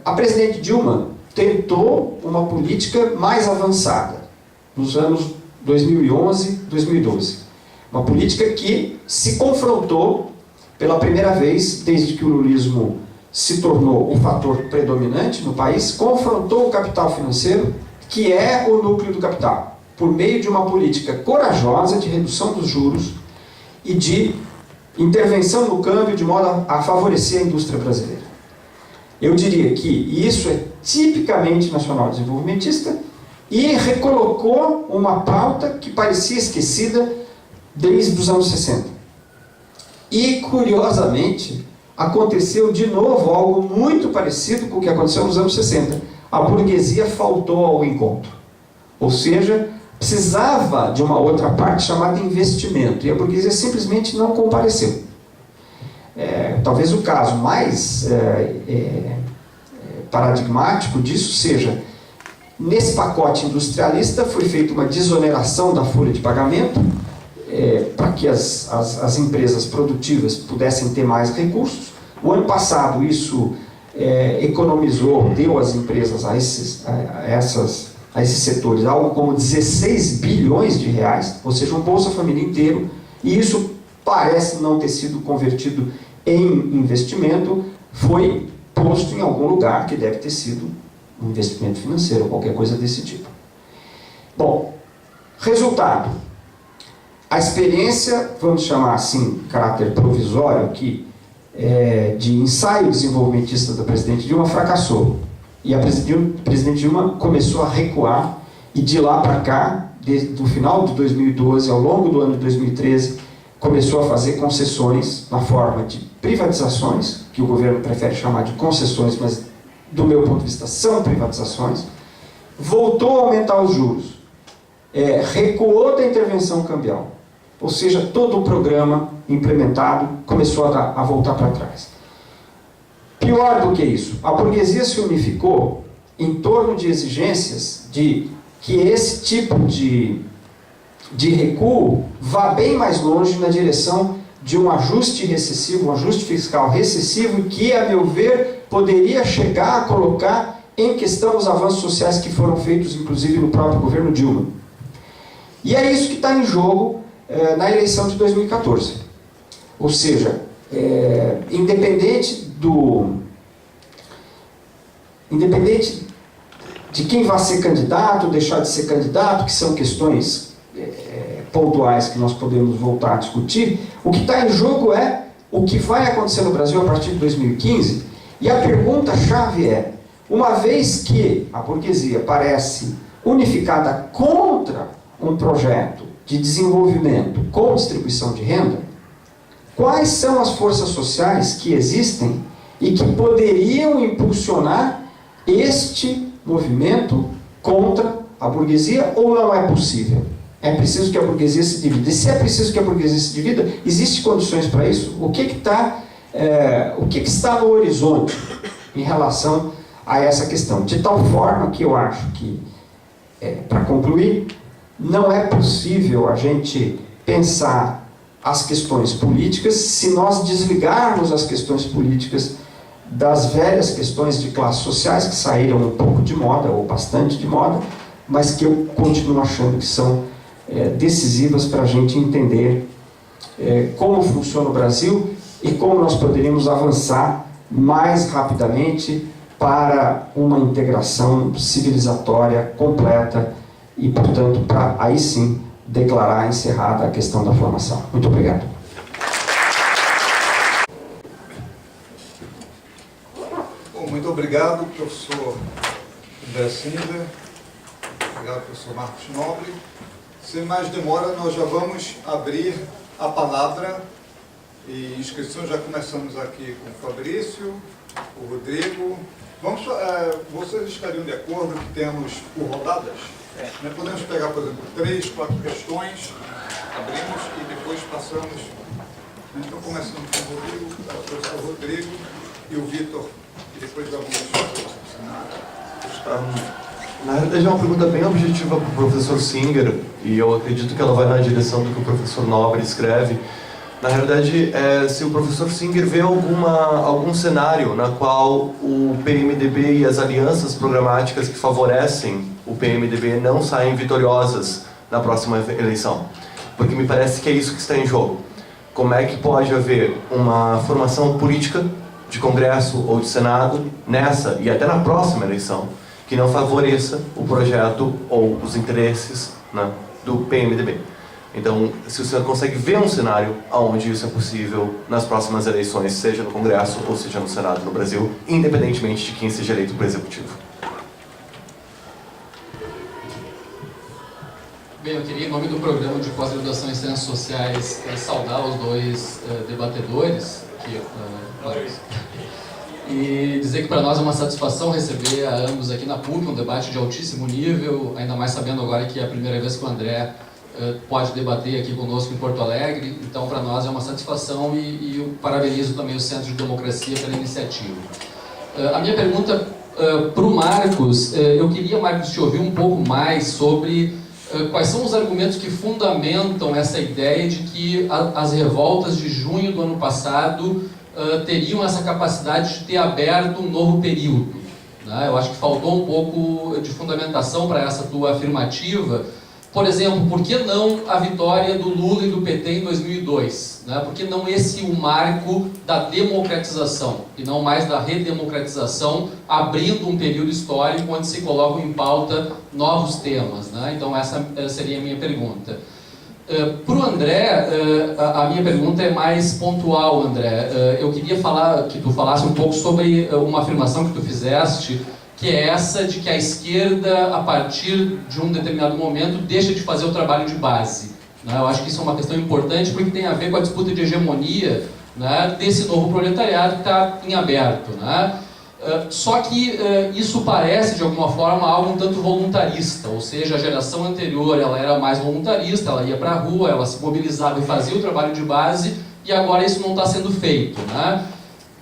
A presidente Dilma tentou uma política mais avançada nos anos 2011, 2012. Uma política que se confrontou pela primeira vez, desde que o lulismo se tornou o fator predominante no país, confrontou o capital financeiro, que é o núcleo do capital, por meio de uma política corajosa de redução dos juros e de intervenção no câmbio de modo a favorecer a indústria brasileira. Eu diria que isso é tipicamente nacional-desenvolvimentista e recolocou uma pauta que parecia esquecida desde os anos 60. E, curiosamente, aconteceu de novo algo muito parecido com o que aconteceu nos anos 60. A burguesia faltou ao encontro. Ou seja, precisava de uma outra parte chamada investimento. E a burguesia simplesmente não compareceu. Talvez o caso mais paradigmático disso seja, nesse pacote industrialista foi feita uma desoneração da folha de pagamento para que as empresas produtivas pudessem ter mais recursos. O ano passado isso economizou, deu às empresas, a esses setores, algo como 16 bilhões de reais, ou seja, um Bolsa Família inteiro, e isso parece não ter sido convertido em investimento, foi posto em algum lugar que deve ter sido um investimento financeiro, ou qualquer coisa desse tipo. Bom, resultado. A experiência, vamos chamar assim, caráter provisório aqui, de ensaio desenvolvimentista da presidente Dilma fracassou. E a presidente Dilma começou a recuar, e de lá para cá, do final de 2012 ao longo do ano de 2013, começou a fazer concessões na forma de privatizações, que o governo prefere chamar de concessões, mas do meu ponto de vista são privatizações, voltou a aumentar os juros, recuou da intervenção cambial, ou seja, todo o programa implementado começou a voltar para trás. Pior do que isso, a burguesia se unificou em torno de exigências de que esse tipo de recuo vá bem mais longe na direção de um ajuste recessivo, um ajuste fiscal recessivo, que, a meu ver, poderia chegar a colocar em questão os avanços sociais que foram feitos, inclusive, no próprio governo Dilma. E é isso que está em jogo na eleição de 2014. Ou seja, independente de quem vai ser candidato, deixar de ser candidato, que são questões pontuais que nós podemos voltar a discutir, o que está em jogo é o que vai acontecer no Brasil a partir de 2015, e a pergunta-chave é, uma vez que a burguesia parece unificada contra um projeto de desenvolvimento com distribuição de renda, quais são as forças sociais que existem e que poderiam impulsionar este movimento contra a burguesia, ou não é possível? É preciso que a burguesia se divida. E se é preciso que a burguesia se divida, existem condições para isso? O que está no horizonte em relação a essa questão. De tal forma que eu acho que, para concluir, não é possível a gente pensar as questões políticas se nós desligarmos as questões políticas das velhas questões de classes sociais que saíram um pouco de moda, ou bastante de moda, mas que eu continuo achando que são decisivas para a gente entender como funciona o Brasil e como nós poderíamos avançar mais rapidamente para uma integração civilizatória completa e, portanto, para aí sim declarar encerrada a questão da formação. Muito obrigado. Bom, muito obrigado, professor André Singer. Obrigado, professor Marcos Nobre. Sem mais demora, nós já vamos abrir a palavra e inscrições. Já começamos aqui com o Fabrício, o Rodrigo. Vocês estariam de acordo que temos por rodadas? Podemos pegar, por exemplo, 3, 4 questões, abrimos e depois passamos. Então, começando com o Rodrigo, o professor Rodrigo e o Vitor, e depois vamos Na realidade é uma pergunta bem objetiva para o professor Singer, e eu acredito que ela vai na direção do que o professor Nobre escreve. Na realidade, se o professor Singer vê algum cenário na qual o PMDB e as alianças programáticas que favorecem o PMDB não saem vitoriosas na próxima eleição. Porque me parece que é isso que está em jogo. Como é que pode haver uma formação política de Congresso ou de Senado nessa e até na próxima eleição que não favoreça o projeto ou os interesses, né, do PMDB. Então, se o senhor consegue ver um cenário onde isso é possível nas próximas eleições, seja no Congresso ou seja no Senado no Brasil, independentemente de quem seja eleito para o Executivo. Bem, eu queria, em nome do programa de pós-graduação em Ciências Sociais, saudar os dois debatedores aqui, e dizer que para nós é uma satisfação receber a ambos aqui na PUC, um debate de altíssimo nível, ainda mais sabendo agora que é a primeira vez que o André pode debater aqui conosco em Porto Alegre. Então, para nós é uma satisfação e eu parabenizo também o Centro de Democracia pela iniciativa. A minha pergunta para o Marcos, eu queria, Marcos, te ouvir um pouco mais sobre quais são os argumentos que fundamentam essa ideia de que as revoltas de junho do ano passado teriam essa capacidade de ter aberto um novo período, né? Eu acho que faltou um pouco de fundamentação para essa tua afirmativa. Por exemplo, por que não a vitória do Lula e do PT em 2002? Né? Por que não esse o marco da democratização e não mais da redemocratização, abrindo um período histórico onde se colocam em pauta novos temas, né? Então essa seria a minha pergunta. Para o André, a minha pergunta é mais pontual, André. Eu queria que tu falasse um pouco sobre uma afirmação que tu fizeste, que é essa de que a esquerda, a partir de um determinado momento, deixa de fazer o trabalho de base, né? Eu acho que isso é uma questão importante porque tem a ver com a disputa de hegemonia, né, desse novo proletariado que está em aberto, né? Só que isso parece, de alguma forma, algo um tanto voluntarista, ou seja, a geração anterior ela era mais voluntarista, ela ia para a rua, ela se mobilizava e fazia o trabalho de base, e agora isso não está sendo feito, né?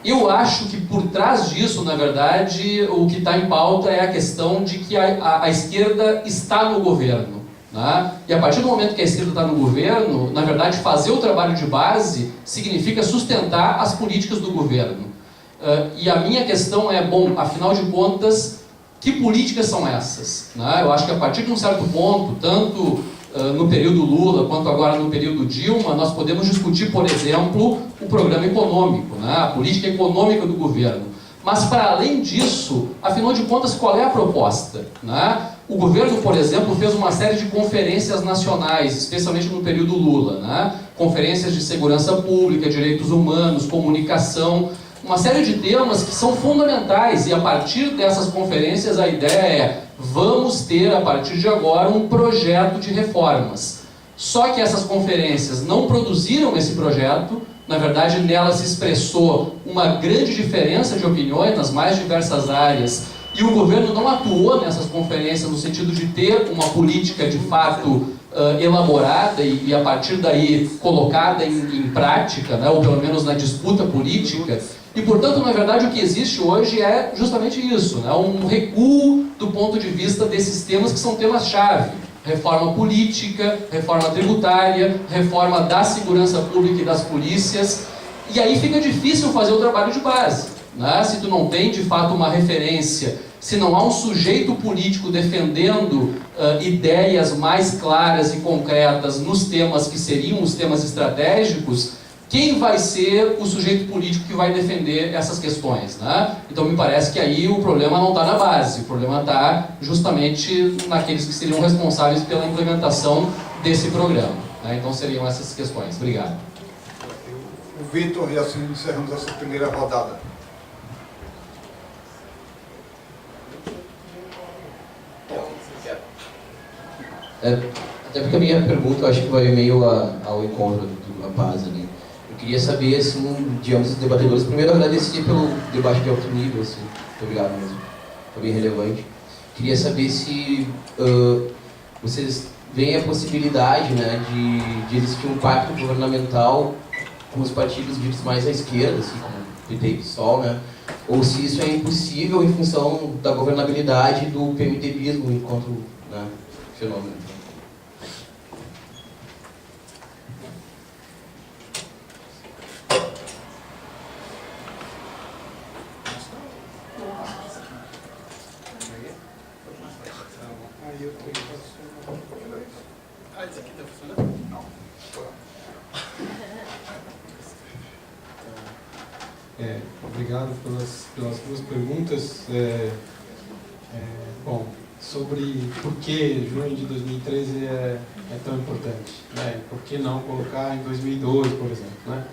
Eu acho que por trás disso, na verdade, o que está em pauta é a questão de que a esquerda está no governo, né? E a partir do momento que a esquerda está no governo, na verdade, fazer o trabalho de base significa sustentar as políticas do governo. E a minha questão é, bom, afinal de contas, que políticas são essas, né? Eu acho que a partir de um certo ponto, tanto no período Lula quanto agora no período Dilma, nós podemos discutir, por exemplo, o programa econômico, né? A política econômica do governo. Mas, para além disso, afinal de contas, qual é a proposta, né? O governo, por exemplo, fez uma série de conferências nacionais, especialmente no período Lula, né? Conferências de segurança pública, direitos humanos, comunicação, uma série de temas que são fundamentais, e a partir dessas conferências a ideia é: vamos ter, a partir de agora, um projeto de reformas. Só que essas conferências não produziram esse projeto. Na verdade, nela se expressou uma grande diferença de opiniões nas mais diversas áreas, e o governo não atuou nessas conferências no sentido de ter uma política de fato elaborada e a partir daí colocada em prática, né, ou pelo menos na disputa política, e portanto, na verdade, o que existe hoje é justamente isso, né, um recuo do ponto de vista desses temas que são temas-chave. Reforma política, reforma tributária, reforma da segurança pública e das polícias, e aí fica difícil fazer o trabalho de base, né? Se tu não tem de fato uma referência, se não há um sujeito político defendendo ideias mais claras e concretas nos temas que seriam os temas estratégicos, quem vai ser o sujeito político que vai defender essas questões, né? Então me parece que aí o problema não está na base, o problema está justamente naqueles que seriam responsáveis pela implementação desse programa, né? Então seriam essas questões. Obrigado. O Vitor, e assim encerramos essa primeira rodada. Até porque a minha pergunta eu acho que vai meio ao encontro do rapaz ali. Eu queria saber, assim, de ambos os debatedores, primeiro agradecer pelo debate de alto nível, assim, muito obrigado mesmo, foi bem relevante. Queria saber se vocês veem a possibilidade, né, de existir um pacto governamental com os partidos ditos mais à esquerda, assim, como PT e PSOL, né, ou se isso é impossível em função da governabilidade do PMDBismo enquanto, né, fenômeno. Obrigado pelas duas perguntas. Bom, sobre por que junho de 2013 é tão importante, né? Por que não colocar em 2012, por exemplo, né?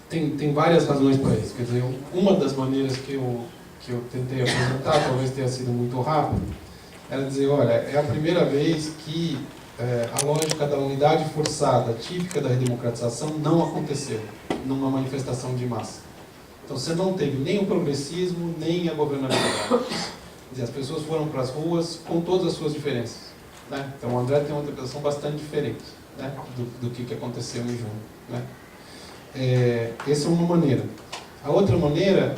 Tem várias razões para isso. Quer dizer, uma das maneiras que eu tentei apresentar, talvez tenha sido muito rápido, era dizer, olha, é a primeira vez que a lógica da unidade forçada, típica da redemocratização, não aconteceu numa manifestação de massa. Então você não teve nem o progressismo, nem a governabilidade. Quer dizer, as pessoas foram para as ruas com todas as suas diferenças, né? Então o André tem uma interpretação bastante diferente, né, do que aconteceu em junho, né? Essa é uma maneira. A outra maneira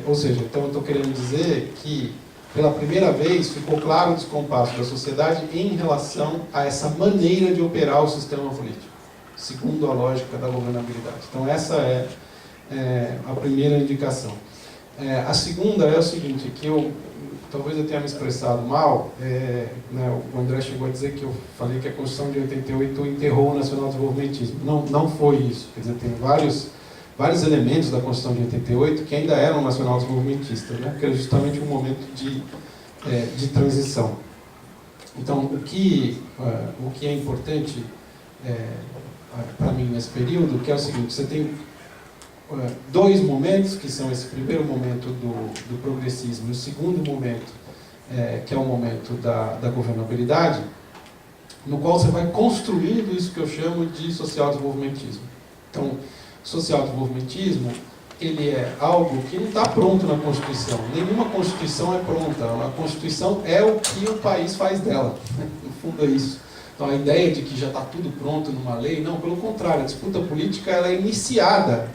ou seja, então eu estou querendo dizer que pela primeira vez ficou claro o descompasso da sociedade em relação a essa maneira de operar o sistema político, segundo a lógica da governabilidade. Então essa é a primeira indicação. A segunda é o seguinte, que talvez eu tenha me expressado mal, né, o André chegou a dizer que eu falei que a Constituição de 88 enterrou o nacional-desenvolvimentismo. Não foi isso. Quer dizer, tem vários elementos da Constituição de 88 que ainda eram nacional-desenvolvimentistas, né, que era justamente um momento de transição. Então, o que é importante para mim nesse período, que é o seguinte, você tem dois momentos, que são esse primeiro momento do progressismo e o segundo momento, que é o momento da governabilidade, no qual você vai construindo isso que eu chamo de social-desenvolvimentismo. Então, social-desenvolvimentismo, ele é algo que não está pronto na Constituição. Nenhuma Constituição é pronta. A Constituição é o que o país faz dela. No fundo é isso. Então a ideia de que já está tudo pronto numa lei, não, pelo contrário, a disputa política ela é iniciada,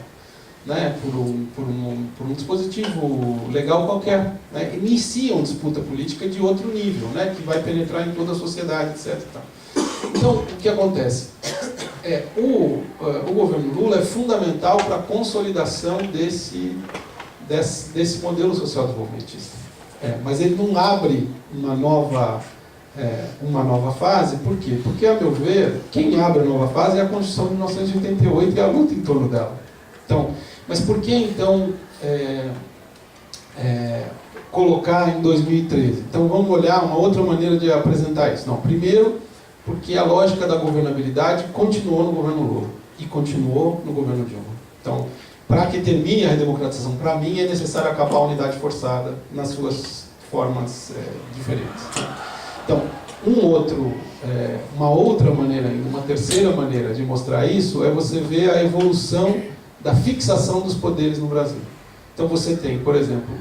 né, por um dispositivo legal qualquer, né, inicia uma disputa política de outro nível, né, que vai penetrar em toda a sociedade, etc. Então, o que acontece? O governo Lula é fundamental para a consolidação desse modelo social-desenvolvimentista. Mas ele não abre uma nova fase. Por quê? Porque, a meu ver, quem abre a nova fase é a Constituição de 1988 e a luta em torno dela. Então, mas por que, então, colocar em 2013? Então, vamos olhar uma outra maneira de apresentar isso. Não, primeiro, porque a lógica da governabilidade continuou no governo Lula e continuou no governo Dilma. Então, para que termine a redemocratização, para mim, é necessário acabar a unidade forçada nas suas formas diferentes. Então, uma outra maneira, uma terceira maneira de mostrar isso é você ver a evolução da fixação dos poderes no Brasil. Então você tem, por exemplo,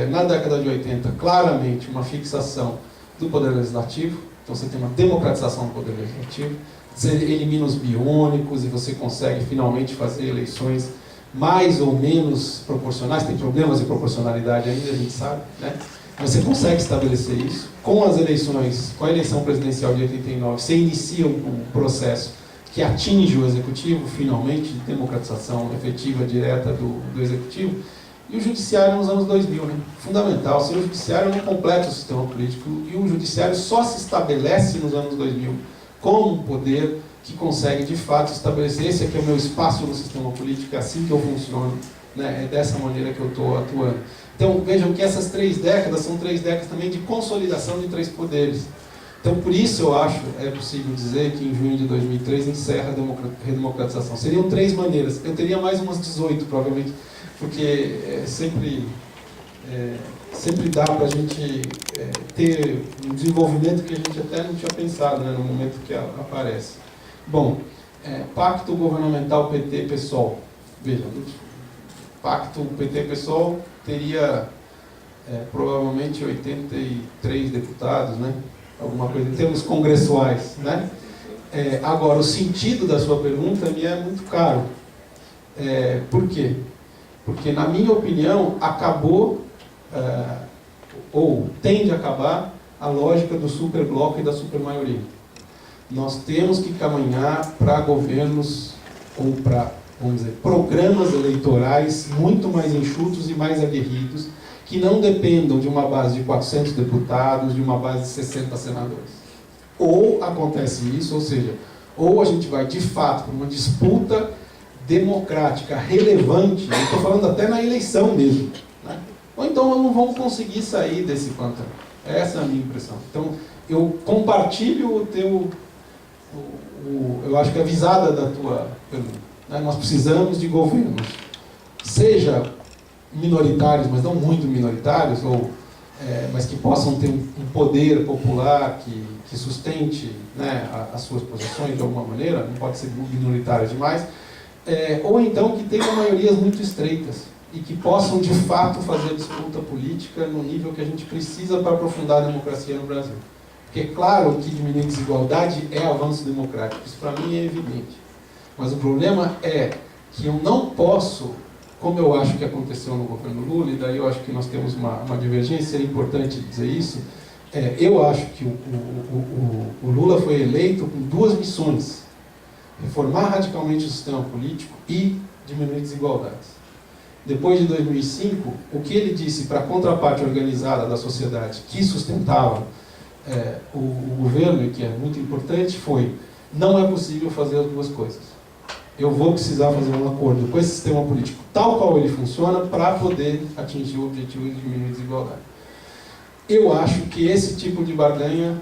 na década de 80, claramente uma fixação do Poder Legislativo, então você tem uma democratização do Poder Legislativo, você elimina os biônicos e você consegue finalmente fazer eleições mais ou menos proporcionais, tem problemas de proporcionalidade ainda, a gente sabe, né? Mas você consegue estabelecer isso. Com as eleições, com a eleição presidencial de 89, você inicia um processo que atinge o Executivo, finalmente, de democratização efetiva, direta do Executivo, e o Judiciário nos anos 2000, né? Fundamental. Sem o Judiciário não completa o sistema político, e o Judiciário só se estabelece nos anos 2000 como um poder que consegue, de fato, estabelecer esse aqui é o meu espaço no sistema político, é assim que eu funciono, né? É dessa maneira que eu estou atuando. Então, vejam que essas 3 décadas são 3 décadas também de consolidação de 3 poderes. Então, por isso eu acho, é possível dizer que em junho de 2003 encerra a redemocratização. Seriam 3 maneiras. Eu teria mais umas 18, provavelmente, porque sempre dá para a gente ter um desenvolvimento que a gente até não tinha pensado, né, no momento que aparece. Bom, pacto governamental PT-PSOL. Vejam, pacto PT-PSOL teria provavelmente 83 deputados, né? Alguma coisa, em termos congressuais, né? Agora, o sentido da sua pergunta me é muito caro. Por quê? Porque, na minha opinião, acabou, ou tende a acabar, a lógica do superbloco e da supermaioria. Nós temos que caminhar para governos, ou para, vamos dizer, programas eleitorais muito mais enxutos e mais aguerridos, que não dependam de uma base de 400 deputados, de uma base de 60 senadores. Ou acontece isso, ou seja, ou a gente vai de fato para uma disputa democrática relevante, eu estou falando até na eleição mesmo, né? Ou então não vamos conseguir sair desse pântano. Essa é a minha impressão. Então, eu compartilho o teu, eu acho que a visada da tua pergunta, né? Nós precisamos de governos, seja minoritários, mas não muito minoritários, mas que possam ter um poder popular que sustente, né, as suas posições de alguma maneira, não pode ser minoritário demais, ou então que tenham maiorias muito estreitas e que possam de fato fazer disputa política no nível que a gente precisa para aprofundar a democracia no Brasil. Porque é claro que diminuir desigualdade é avanço democrático, isso para mim é evidente. Mas o problema é que eu não posso, como eu acho que aconteceu no governo Lula, e daí eu acho que nós temos uma divergência, é importante dizer isso, eu acho que o Lula foi eleito com 2 missões: reformar radicalmente o sistema político e diminuir desigualdades. Depois de 2005, o que ele disse para a contraparte organizada da sociedade que sustentava o governo, e que é muito importante, foi: não é possível fazer as 2 coisas. Eu vou precisar fazer um acordo com esse sistema político tal qual ele funciona para poder atingir o objetivo de diminuir a desigualdade. Eu acho que esse tipo de barganha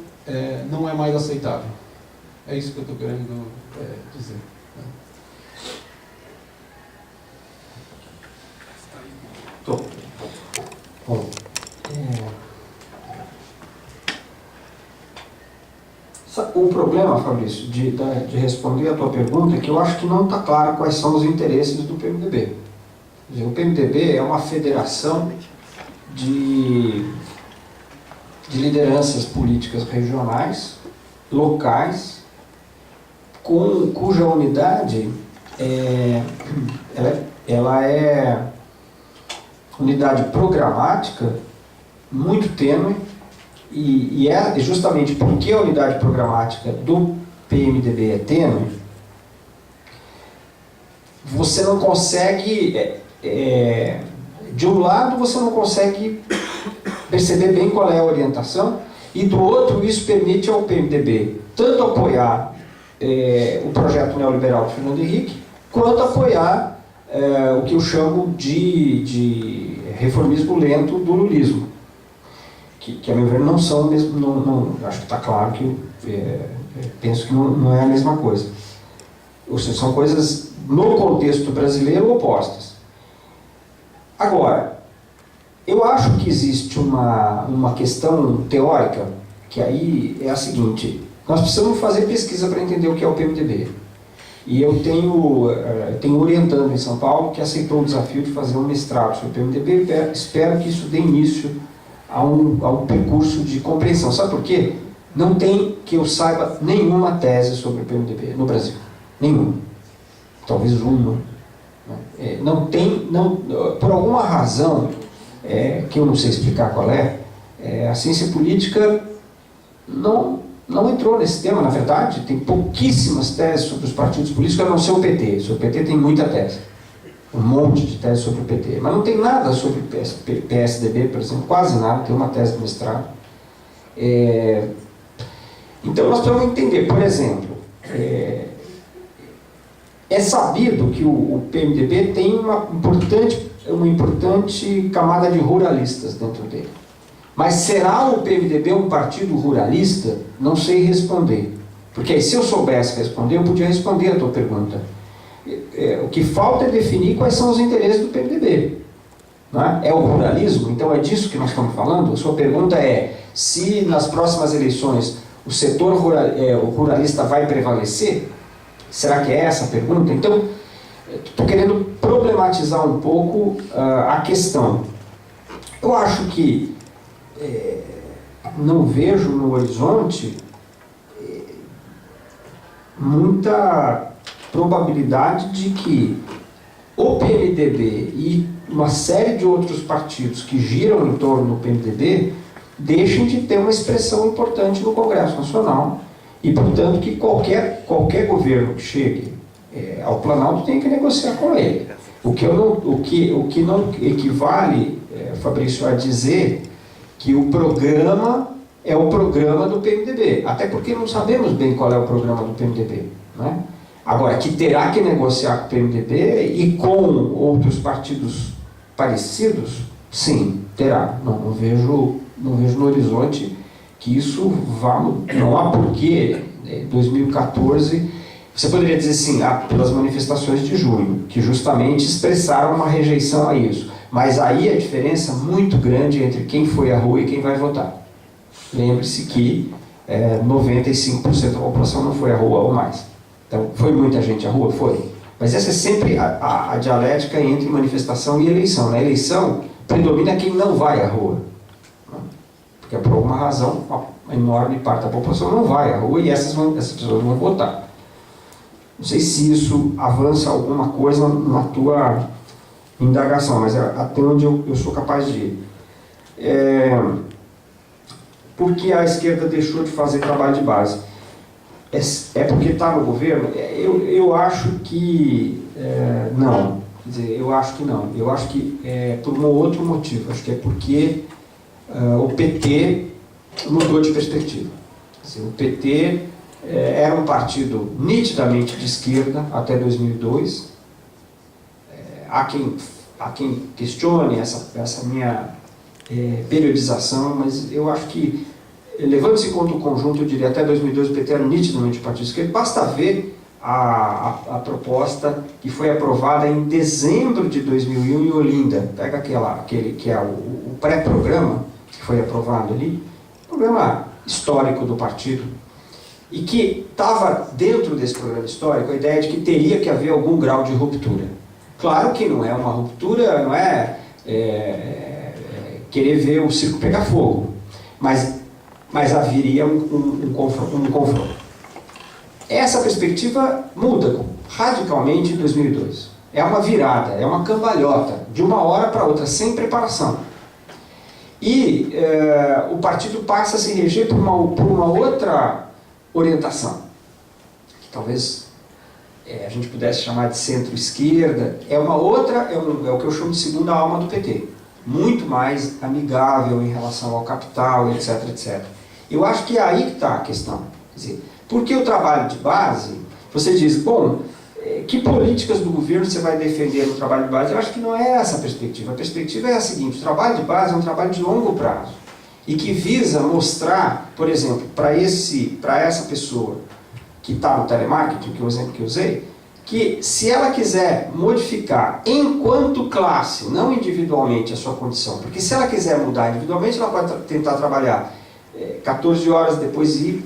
não é mais aceitável. É isso que eu estou querendo dizer. Bom, o problema, Fabrício, de responder a tua pergunta é que eu acho que não está claro quais são os interesses do PMDB. O PMDB é uma federação de lideranças políticas regionais, locais, cuja unidade ela é unidade programática muito tênue, e é justamente porque a unidade programática do PMDB é tênue, você não consegue, de um lado você não consegue perceber bem qual é a orientação, e do outro isso permite ao PMDB tanto apoiar o projeto neoliberal de Fernando Henrique, quanto apoiar o que eu chamo de reformismo lento do lulismo, que a meu ver não são o mesmo, acho que está claro que penso que não é a mesma coisa. Ou seja, são coisas no contexto brasileiro opostas. Agora, eu acho que existe uma questão teórica, que aí é a seguinte: nós precisamos fazer pesquisa para entender o que é o PMDB. E eu tenho orientando em São Paulo que aceitou o desafio de fazer um mestrado sobre o PMDB, e espero que isso dê início a um percurso de compreensão. Sabe por quê? Não tem, que eu saiba, nenhuma tese sobre o PMDB no Brasil. Nenhuma. Talvez uma. Não tem, por alguma razão, que eu não sei explicar qual a ciência política não entrou nesse tema. Na verdade, tem pouquíssimas teses sobre os partidos políticos, a não ser o PT. Sobre o PT tem muita tese. Um monte de teses sobre o PT. Mas não tem nada sobre o PSDB, por exemplo, quase nada. Tem uma tese de mestrado. Então nós precisamos entender, por exemplo, é sabido que o PMDB tem uma importante camada de ruralistas dentro dele. Mas será o PMDB um partido ruralista? Não sei responder. Porque se eu soubesse responder, eu podia responder a tua pergunta. O que falta é definir quais são os interesses do PMDB. Não é? É o ruralismo? Então é disso que nós estamos falando? A sua pergunta é se nas próximas eleições o setor ruralista vai prevalecer? Será que é essa a pergunta? Então, estou querendo problematizar um pouco a questão. Eu acho que não vejo no horizonte muita probabilidade de que o PMDB e uma série de outros partidos que giram em torno do PMDB deixem de ter uma expressão importante no Congresso Nacional e, portanto, que qualquer governo que chegue ao Planalto tem que negociar com ele. O que não equivale, Fabrício, a dizer que o programa é o programa do PMDB, até porque não sabemos bem qual é o programa do PMDB, né? Agora, que terá que negociar com o PMDB e com outros partidos parecidos, sim, terá. Não vejo no horizonte que isso vá mudar. Não há porquê, em 2014, você poderia dizer assim, pelas manifestações de junho, que justamente expressaram uma rejeição a isso. Mas aí a diferença muito grande entre quem foi à rua e quem vai votar. Lembre-se que 95% da população não foi à rua ou mais. Então, foi muita gente à rua? Foi. Mas essa é sempre a dialética entre manifestação e eleição. Na eleição, predomina quem não vai à rua. Porque, por alguma razão, uma enorme parte da população não vai à rua e essas pessoas vão votar. Não sei se isso avança alguma coisa na tua indagação, mas até onde eu sou capaz de ir. Por que a esquerda deixou de fazer trabalho de base? É porque está no governo? Eu acho que não. Quer dizer, eu acho que não. Eu acho que é por um outro motivo. Acho que é porque o PT mudou de perspectiva. Assim, o PT era um partido nitidamente de esquerda até 2002. Há quem questione essa minha periodização, mas eu acho que, levando-se em conta o conjunto, eu diria até 2002 o PT era nitidamente um partido de esquerda. Basta ver a proposta que foi aprovada em dezembro de 2001 em Olinda. Pega aquele que é o pré-programa que foi aprovado ali, programa histórico do partido, e que estava dentro desse programa histórico a ideia de que teria que haver algum grau de ruptura. Claro que não é uma ruptura, não é querer ver o circo pegar fogo, mas haveria um confronto. Essa perspectiva muda radicalmente em 2002. É uma virada, é uma cambalhota, de uma hora para outra, sem preparação. E o partido passa a se reger por uma outra orientação, que talvez a gente pudesse chamar de centro-esquerda. É o que eu chamo de segunda alma do PT. Muito mais amigável em relação ao capital, etc, etc. Eu acho que é aí que está a questão. Quer dizer, porque o trabalho de base, você diz, bom, que políticas do governo você vai defender no trabalho de base? Eu acho que não é essa a perspectiva. A perspectiva é a seguinte: o trabalho de base é um trabalho de longo prazo e que visa mostrar, por exemplo, para essa pessoa que está no telemarketing, que é o exemplo que eu usei, que se ela quiser modificar enquanto classe, não individualmente, a sua condição, porque se ela quiser mudar individualmente, ela pode tentar trabalhar 14 horas, depois ir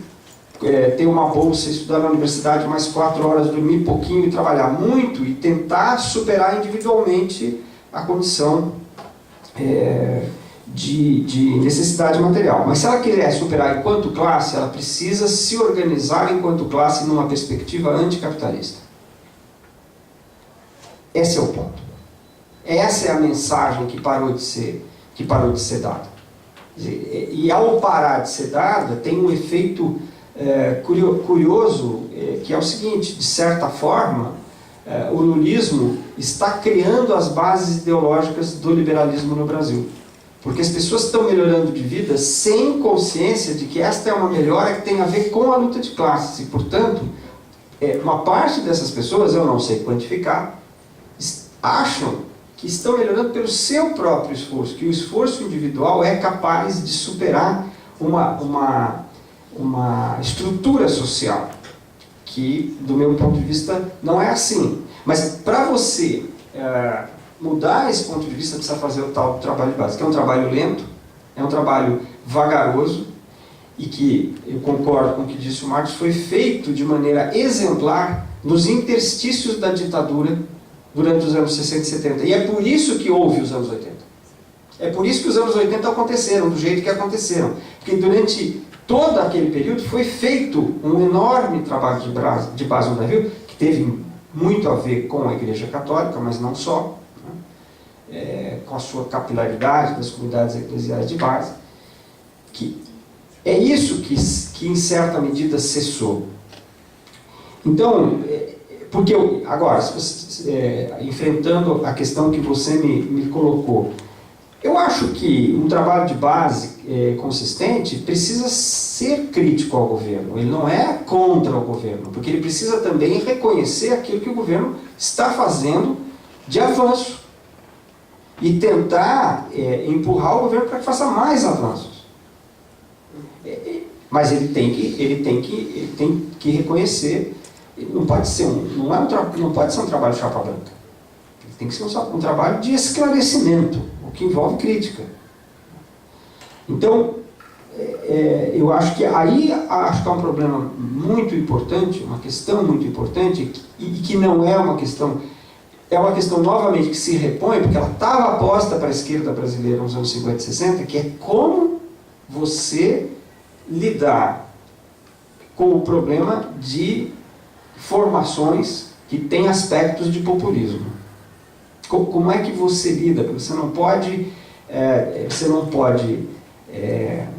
ter uma bolsa, estudar na universidade mais 4 horas, dormir pouquinho e trabalhar muito e tentar superar individualmente a condição de necessidade material. Mas se ela quiser superar enquanto classe, ela precisa se organizar enquanto classe numa perspectiva anticapitalista. Esse é o ponto. Essa é a mensagem que parou de ser dada. E ao parar de ser dada, tem um efeito curioso, que é o seguinte: de certa forma, o lulismo está criando as bases ideológicas do liberalismo no Brasil. Porque as pessoas estão melhorando de vida sem consciência de que esta é uma melhora que tem a ver com a luta de classes. E, portanto, uma parte dessas pessoas, eu não sei quantificar, acham que estão melhorando pelo seu próprio esforço, que o esforço individual é capaz de superar uma estrutura social, que, do meu ponto de vista, não é assim. Mas, para você mudar esse ponto de vista, precisa fazer o tal trabalho de base, que é um trabalho lento, é um trabalho vagaroso, e que, eu concordo com o que disse o Marx, foi feito de maneira exemplar nos interstícios da ditadura durante os anos 60 e 70. E é por isso que houve os anos 80. É por isso que os anos 80 aconteceram, do jeito que aconteceram. Porque durante todo aquele período foi feito um enorme trabalho de base no Brasil, que teve muito a ver com a Igreja Católica, mas não só, né? Com a sua capilaridade das comunidades eclesiais de base, que é isso que em certa medida cessou. Então, porque agora, enfrentando a questão que você me colocou, eu acho que um trabalho de base consistente precisa ser crítico ao governo. Ele não é contra o governo, porque ele precisa também reconhecer aquilo que o governo está fazendo de avanço e tentar empurrar o governo para que faça mais avanços. Mas ele tem que reconhecer. Não pode ser não pode ser um trabalho de chapa branca. Ele tem que ser um trabalho de esclarecimento, o que envolve crítica. Então, eu acho que aí é um problema muito importante, uma questão muito importante, e que não é uma questão, novamente que se repõe, porque ela estava aposta para a esquerda brasileira nos anos 50 e 60, que é como você lidar com o problema de formações que têm aspectos de populismo. Como é que você lida? Porque você não pode,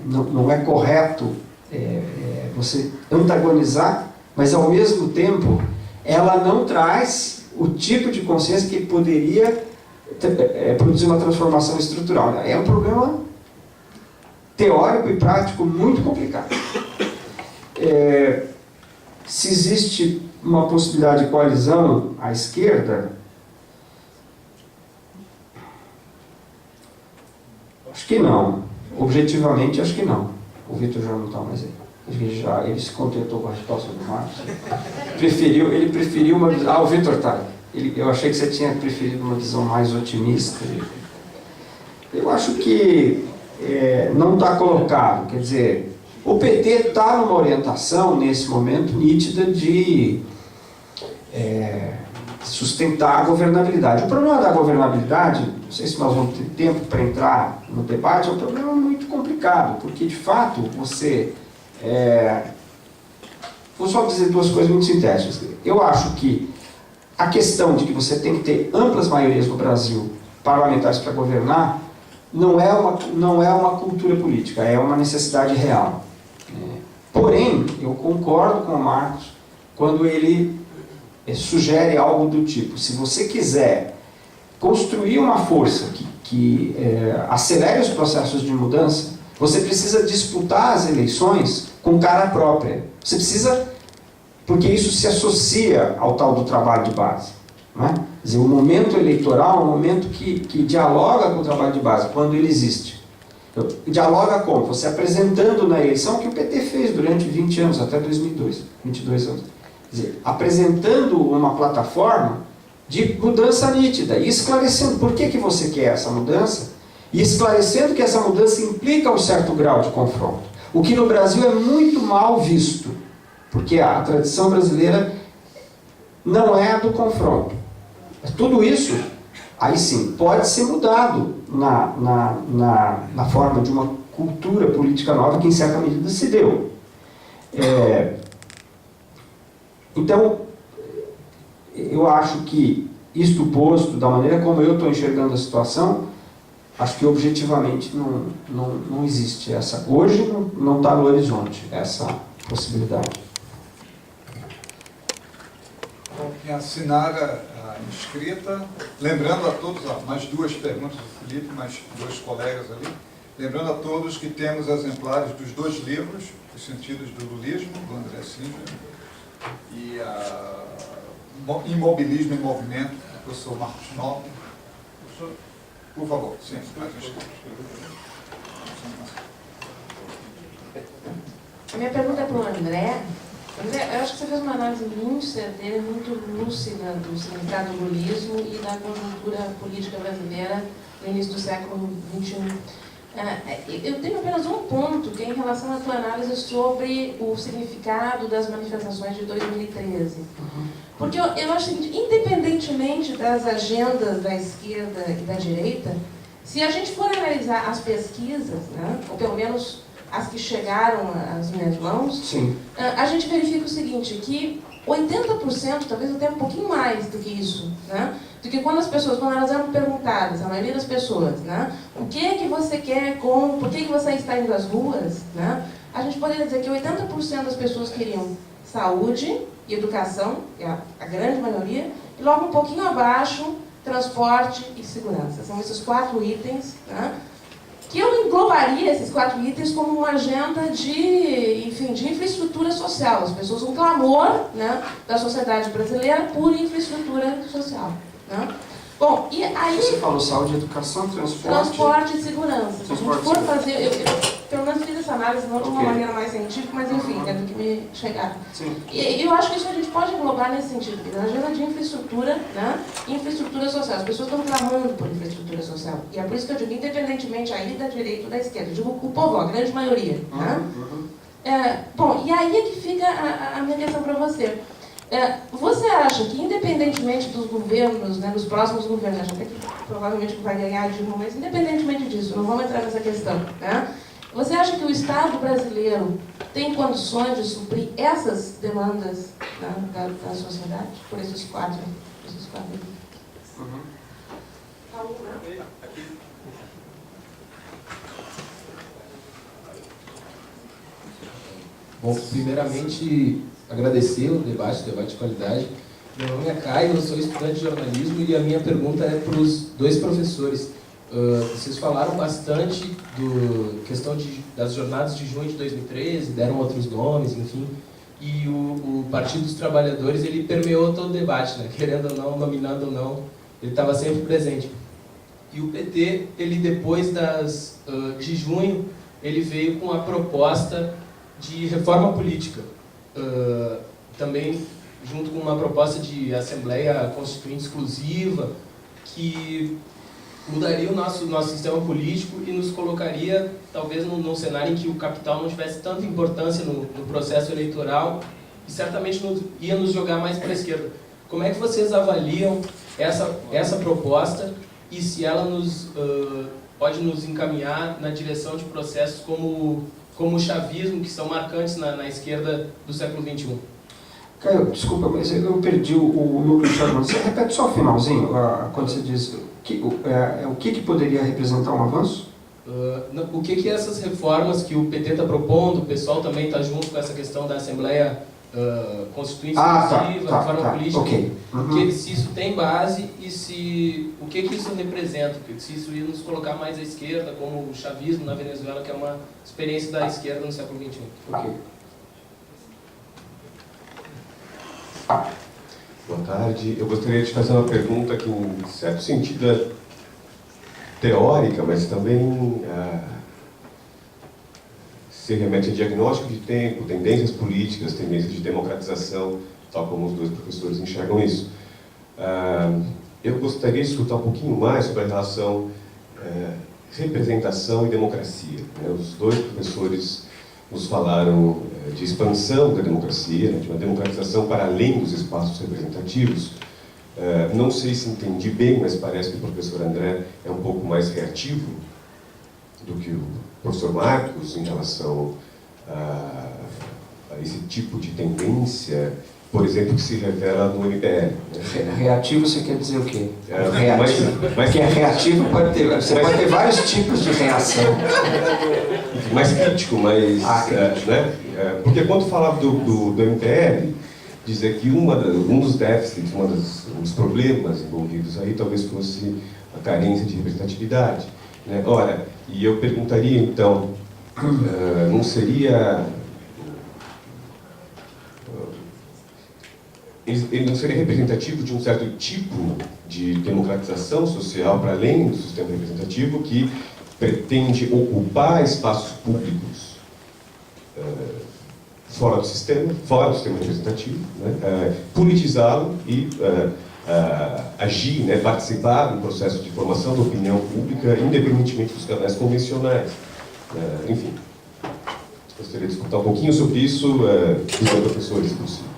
não é correto você antagonizar, mas ao mesmo tempo ela não traz o tipo de consciência que poderia produzir uma transformação estrutural. É um problema teórico e prático muito complicado. Se existe uma possibilidade de coalizão à esquerda, acho que não. Objetivamente, acho que não. O Vitor já não está mais aí. Ele se contentou com a resposta do Marcos. Ele preferiu uma visão... o Vitor está aí. Eu achei que você tinha preferido uma visão mais otimista. Eu acho que não está colocado. Quer dizer, o PT está numa orientação, nesse momento, nítida de sustentar a governabilidade. O problema da governabilidade, não sei se nós vamos ter tempo para entrar no debate, é um problema muito complicado, porque, de fato, você... vou só dizer duas coisas muito sintéticas. Eu acho que a questão de que você tem que ter amplas maiorias no Brasil parlamentares para governar não é uma cultura política, é uma necessidade real. Porém, eu concordo com o Marcos quando ele sugere algo do tipo: se você quiser construir uma força que acelere os processos de mudança, você precisa disputar as eleições com cara própria. Você precisa, porque isso se associa ao tal do trabalho de base. Não é? Quer dizer, o momento eleitoral é um momento que dialoga com o trabalho de base, quando ele existe. Dialoga como? Você apresentando na eleição, que o PT fez durante 20 anos, até 2002, 22 anos. Quer dizer, apresentando uma plataforma de mudança nítida e esclarecendo por que você quer essa mudança, e esclarecendo que essa mudança implica um certo grau de confronto. O que no Brasil é muito mal visto, porque a tradição brasileira não é a do confronto. Tudo isso, aí sim, pode ser mudado na forma de uma cultura política nova que, em certa medida, se deu. Então, eu acho que, isto posto, da maneira como eu estou enxergando a situação, acho que objetivamente não existe essa. Hoje não está no horizonte essa possibilidade. Bom, quem assinar a inscrita, lembrando a todos, mais duas perguntas do Felipe, mais dois colegas ali, lembrando a todos que temos exemplares dos dois livros, Os Sentidos do Lulismo, do André Singer, e Imobilismo em Movimento, do professor Marcos Nobre. Professor, por favor, sim, mais um instante. A minha pergunta é para o André. André, eu acho que você fez uma análise muito certeira, muito lúcida do significado do lulismo e da conjuntura política brasileira no início do século XXI. Eu tenho apenas um ponto, que é em relação à tua análise sobre o significado das manifestações de 2013. Porque eu acho que, independentemente das agendas da esquerda e da direita, se a gente for analisar as pesquisas, né, ou pelo menos as que chegaram às minhas mãos, Sim. A gente verifica o seguinte, que 80%, talvez até um pouquinho mais do que isso, né, do que quando elas eram perguntadas, a maioria das pessoas, né, o que é que você quer por que você está indo às ruas, né, a gente poderia dizer que 80% das pessoas queriam saúde e educação, que é a grande maioria, e logo um pouquinho abaixo, transporte e segurança. São esses 4 itens, né, que eu englobaria esses 4 itens como uma agenda de infraestrutura social. As pessoas, um clamor, né, da sociedade brasileira por infraestrutura social. Né? Bom, e aí... Você falou saúde, educação, transporte e segurança. Se a gente for fazer... Eu pelo menos fiz essa análise não de uma maneira mais científica, mas enfim, é do que me chegaram. E eu acho que isso a gente pode englobar nesse sentido, porque na agenda de infraestrutura, né, infraestrutura social. As pessoas estão clamando por infraestrutura social. E é por isso que eu digo, independentemente aí da direita ou da esquerda, eu digo o povo, a grande maioria. Né? Bom, e aí é que fica a minha questão para você. Você acha que, independentemente dos governos, né, dos próximos governos, acho que provavelmente vai ganhar a Dilma, mas independentemente disso, não vamos entrar nessa questão, né? Você acha que o Estado brasileiro tem condições de suprir essas demandas, né, da sociedade, por esses quatro itens? Bom, primeiramente, agradecer o debate de qualidade. Meu nome é Caio, eu sou estudante de jornalismo e a minha pergunta é para os dois professores. Vocês falaram bastante da questão das jornadas de junho de 2013, deram outros nomes, enfim, e o Partido dos Trabalhadores, ele permeou todo o debate, né? Querendo ou não, nominando ou não, ele estava sempre presente. E o PT, ele depois de junho, ele veio com a proposta de reforma política, também junto com uma proposta de Assembleia Constituinte exclusiva, que mudaria o nosso sistema político e nos colocaria, talvez, num cenário em que o capital não tivesse tanta importância no processo eleitoral e certamente ia nos jogar mais para a esquerda. Como é que vocês avaliam essa proposta e se ela pode nos encaminhar na direção de processos como o chavismo, que são marcantes na esquerda do século XXI? Caio, desculpa, mas eu perdi o núcleo de argumento. Você repete só o finalzinho, quando você diz o que poderia representar um avanço? O que essas reformas que o PT está propondo, o pessoal também está junto com essa questão da Assembleia Constituinte exclusiva, reforma política, okay. Se isso tem base e o que isso representa, se isso ia nos colocar mais à esquerda, como o chavismo na Venezuela, que é uma experiência da esquerda no século XXI. Okay. Boa tarde. Eu gostaria de fazer uma pergunta que, em certo sentido, é teórica, mas também se remete a diagnóstico de tempo, tendências políticas, tendências de democratização, tal como os dois professores enxergam isso. Eu gostaria de escutar um pouquinho mais sobre a relação representação e democracia. Os dois professores nos falaram de expansão da democracia, de uma democratização para além dos espaços representativos. Não sei se entendi bem, mas parece que o professor André é um pouco mais reativo do que o professor Marcos em relação a esse tipo de tendência, por exemplo, que se revela no MBL. Né? Reativo, você quer dizer o quê? Reativo. Porque reativo pode ter, você pode ter vários tipos de reação. Mais crítico, mais... né? Porque quando falava do MBL, dizer que um dos déficits, um dos problemas envolvidos aí talvez fosse a carência de representatividade. Né? Ora, e eu perguntaria então, não seria... Ele não seria representativo de um certo tipo de democratização social para além do sistema representativo que pretende ocupar espaços públicos fora do sistema representativo, né? Politizá-lo e agir, né? Participar do processo de formação da opinião pública, independentemente dos canais convencionais. Enfim, gostaria de escutar um pouquinho sobre isso dos meus professores, se possível.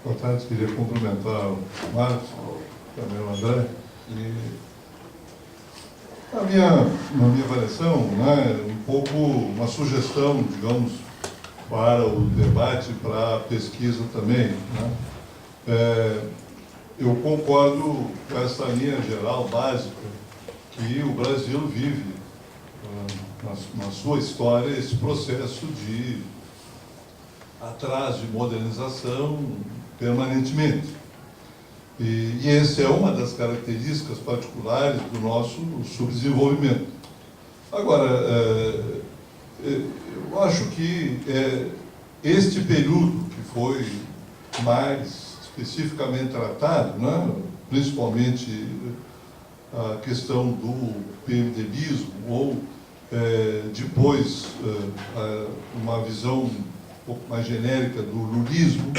Boa tarde, queria cumprimentar o Marcos, também o André. E na minha avaliação, né, um pouco uma sugestão, digamos, para o debate, para a pesquisa também. Né? Eu concordo com essa linha geral, básica, que o Brasil vive, na sua história, esse processo de atraso de modernização permanentemente. E essa é uma das características particulares do nosso subdesenvolvimento. Agora, eu acho que este período que foi mais especificamente tratado, né, principalmente a questão do PMDBismo, ou depois uma visão um pouco mais genérica do lulismo,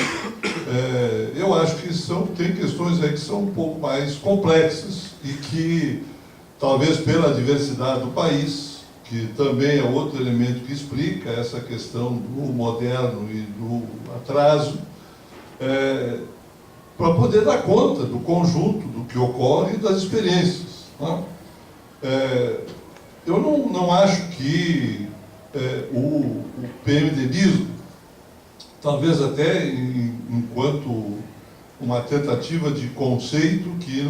eu acho que tem questões aí que são um pouco mais complexas e que, talvez pela diversidade do país, que também é outro elemento que explica essa questão do moderno e do atraso, para poder dar conta do conjunto do que ocorre e das experiências. Né? Eu não acho que o PMDBismo, talvez até enquanto uma tentativa de conceito que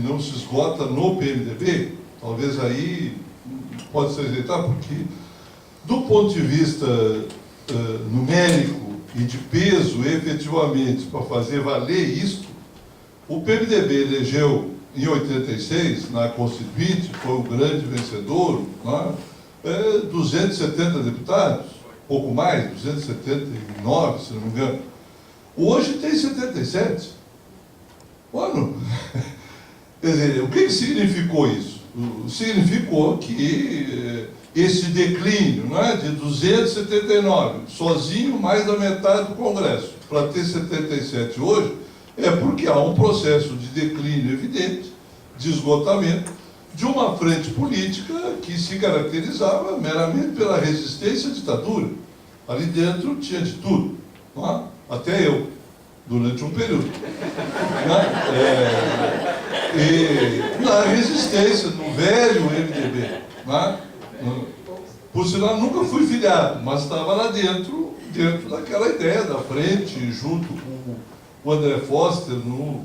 não se esgota no PMDB, talvez aí pode se rejeitar, porque do ponto de vista numérico e de peso, efetivamente, para fazer valer isto, o PMDB elegeu em 86, na Constituinte, foi o grande vencedor, né, 270 deputados, pouco mais, 279, se não me engano. Hoje tem 77. Mano, quer dizer, o que significou isso? Significou que esse declínio, né, de 279, sozinho mais da metade do Congresso, para ter 77 hoje, é porque há um processo de declínio evidente, de esgotamento, de uma frente política que se caracterizava meramente pela resistência à ditadura. Ali dentro tinha de tudo, não é? Até eu, durante um período. E na resistência, no velho MDB. Né? Por sinal, nunca fui filiado, mas estava lá dentro daquela ideia da frente, junto com o André Foster, no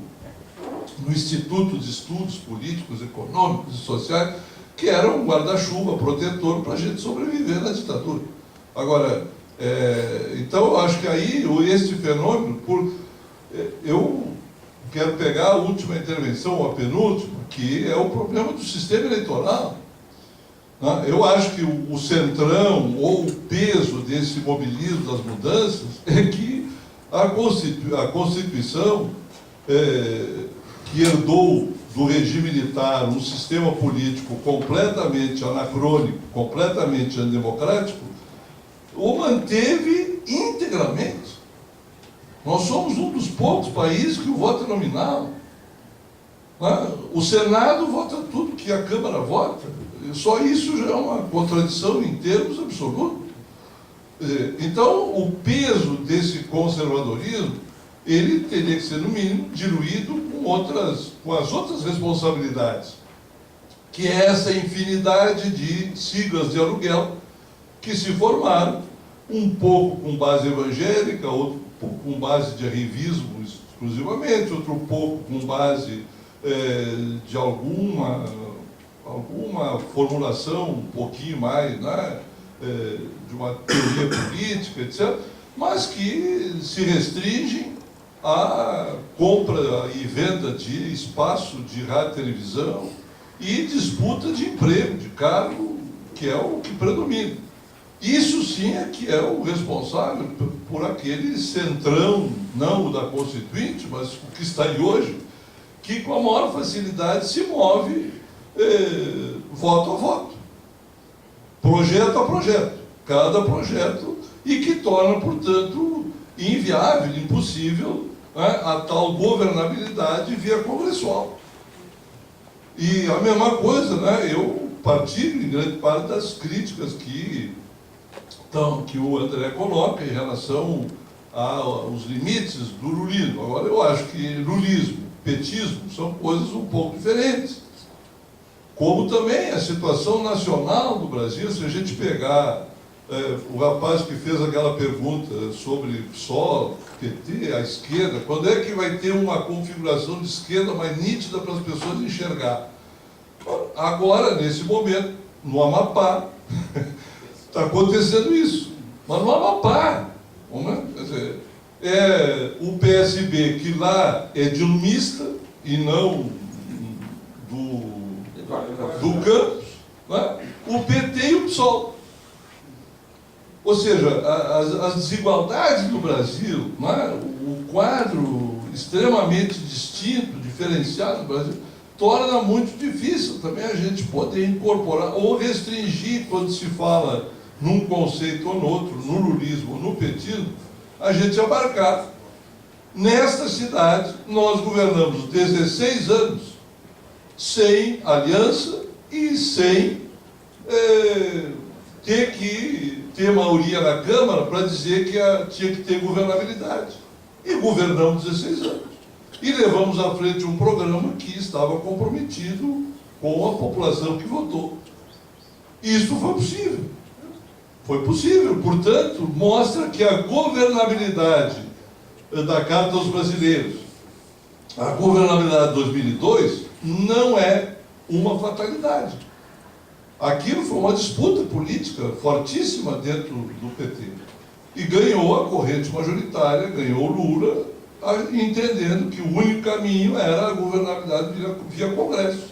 Instituto de Estudos Políticos, Econômicos e Sociais, que era um guarda-chuva protetor para a gente sobreviver na ditadura. Agora, então eu acho que aí este fenômeno, eu quero pegar a última intervenção, ou a penúltima, que é o problema do sistema eleitoral. Né? Eu acho que o centrão, ou o peso desse mobilismo das mudanças, é que a Constituição, que herdou do regime militar um sistema político completamente anacrônico, completamente antidemocrático, o manteve integralmente. Nós somos um dos poucos países que o voto é nominal. Né? O Senado vota tudo que a Câmara vota. Só isso já é uma contradição em termos absolutos. Então, o peso desse conservadorismo, ele teria que ser, no mínimo, diluído com as outras responsabilidades, que é essa infinidade de siglas de aluguel que se formaram, um pouco com base evangélica, outro pouco com base de arrivismo exclusivamente, outro pouco com base de alguma formulação um pouquinho mais, né, de uma teoria política, etc., mas que se restringem à compra e venda de espaço de rádio e televisão e disputa de emprego, de cargo, que é o que predomina. Isso sim é que é o responsável por aquele centrão, não o da Constituinte, mas o que está aí hoje, que com a maior facilidade se move voto a voto, projeto a projeto, cada projeto, e que torna, portanto, inviável, impossível, né, a tal governabilidade via congressual. E a mesma coisa, né, eu partilho em grande parte das críticas que o André coloca em relação aos limites do lulismo. Agora, eu acho que lulismo, petismo, são coisas um pouco diferentes. Como também a situação nacional do Brasil, se a gente pegar o rapaz que fez aquela pergunta sobre PSOL, PT, a esquerda, quando é que vai ter uma configuração de esquerda mais nítida para as pessoas enxergar? Agora, nesse momento, no Amapá, está acontecendo isso. Mas no Amapá, quer dizer, o PSB, que lá é dilmista e não do Campos, né? O PT e o PSOL. Ou seja, as desigualdades do Brasil, né? O quadro extremamente distinto, diferenciado do Brasil, torna muito difícil também a gente poder incorporar ou restringir, quando se fala num conceito ou no outro, no lulismo ou no petismo, a gente abarcar. Nesta cidade, nós governamos 16 anos sem aliança e sem ter que ter maioria na Câmara para dizer que tinha que ter governabilidade. E governamos 16 anos. E levamos à frente um programa que estava comprometido com a população que votou. Isso foi possível. Foi possível. Portanto, mostra que a governabilidade da Carta aos Brasileiros, a governabilidade de 2002, não é uma fatalidade. Aquilo foi uma disputa política fortíssima dentro do PT. E ganhou a corrente majoritária, ganhou Lula, entendendo que o único caminho era a governabilidade via Congresso.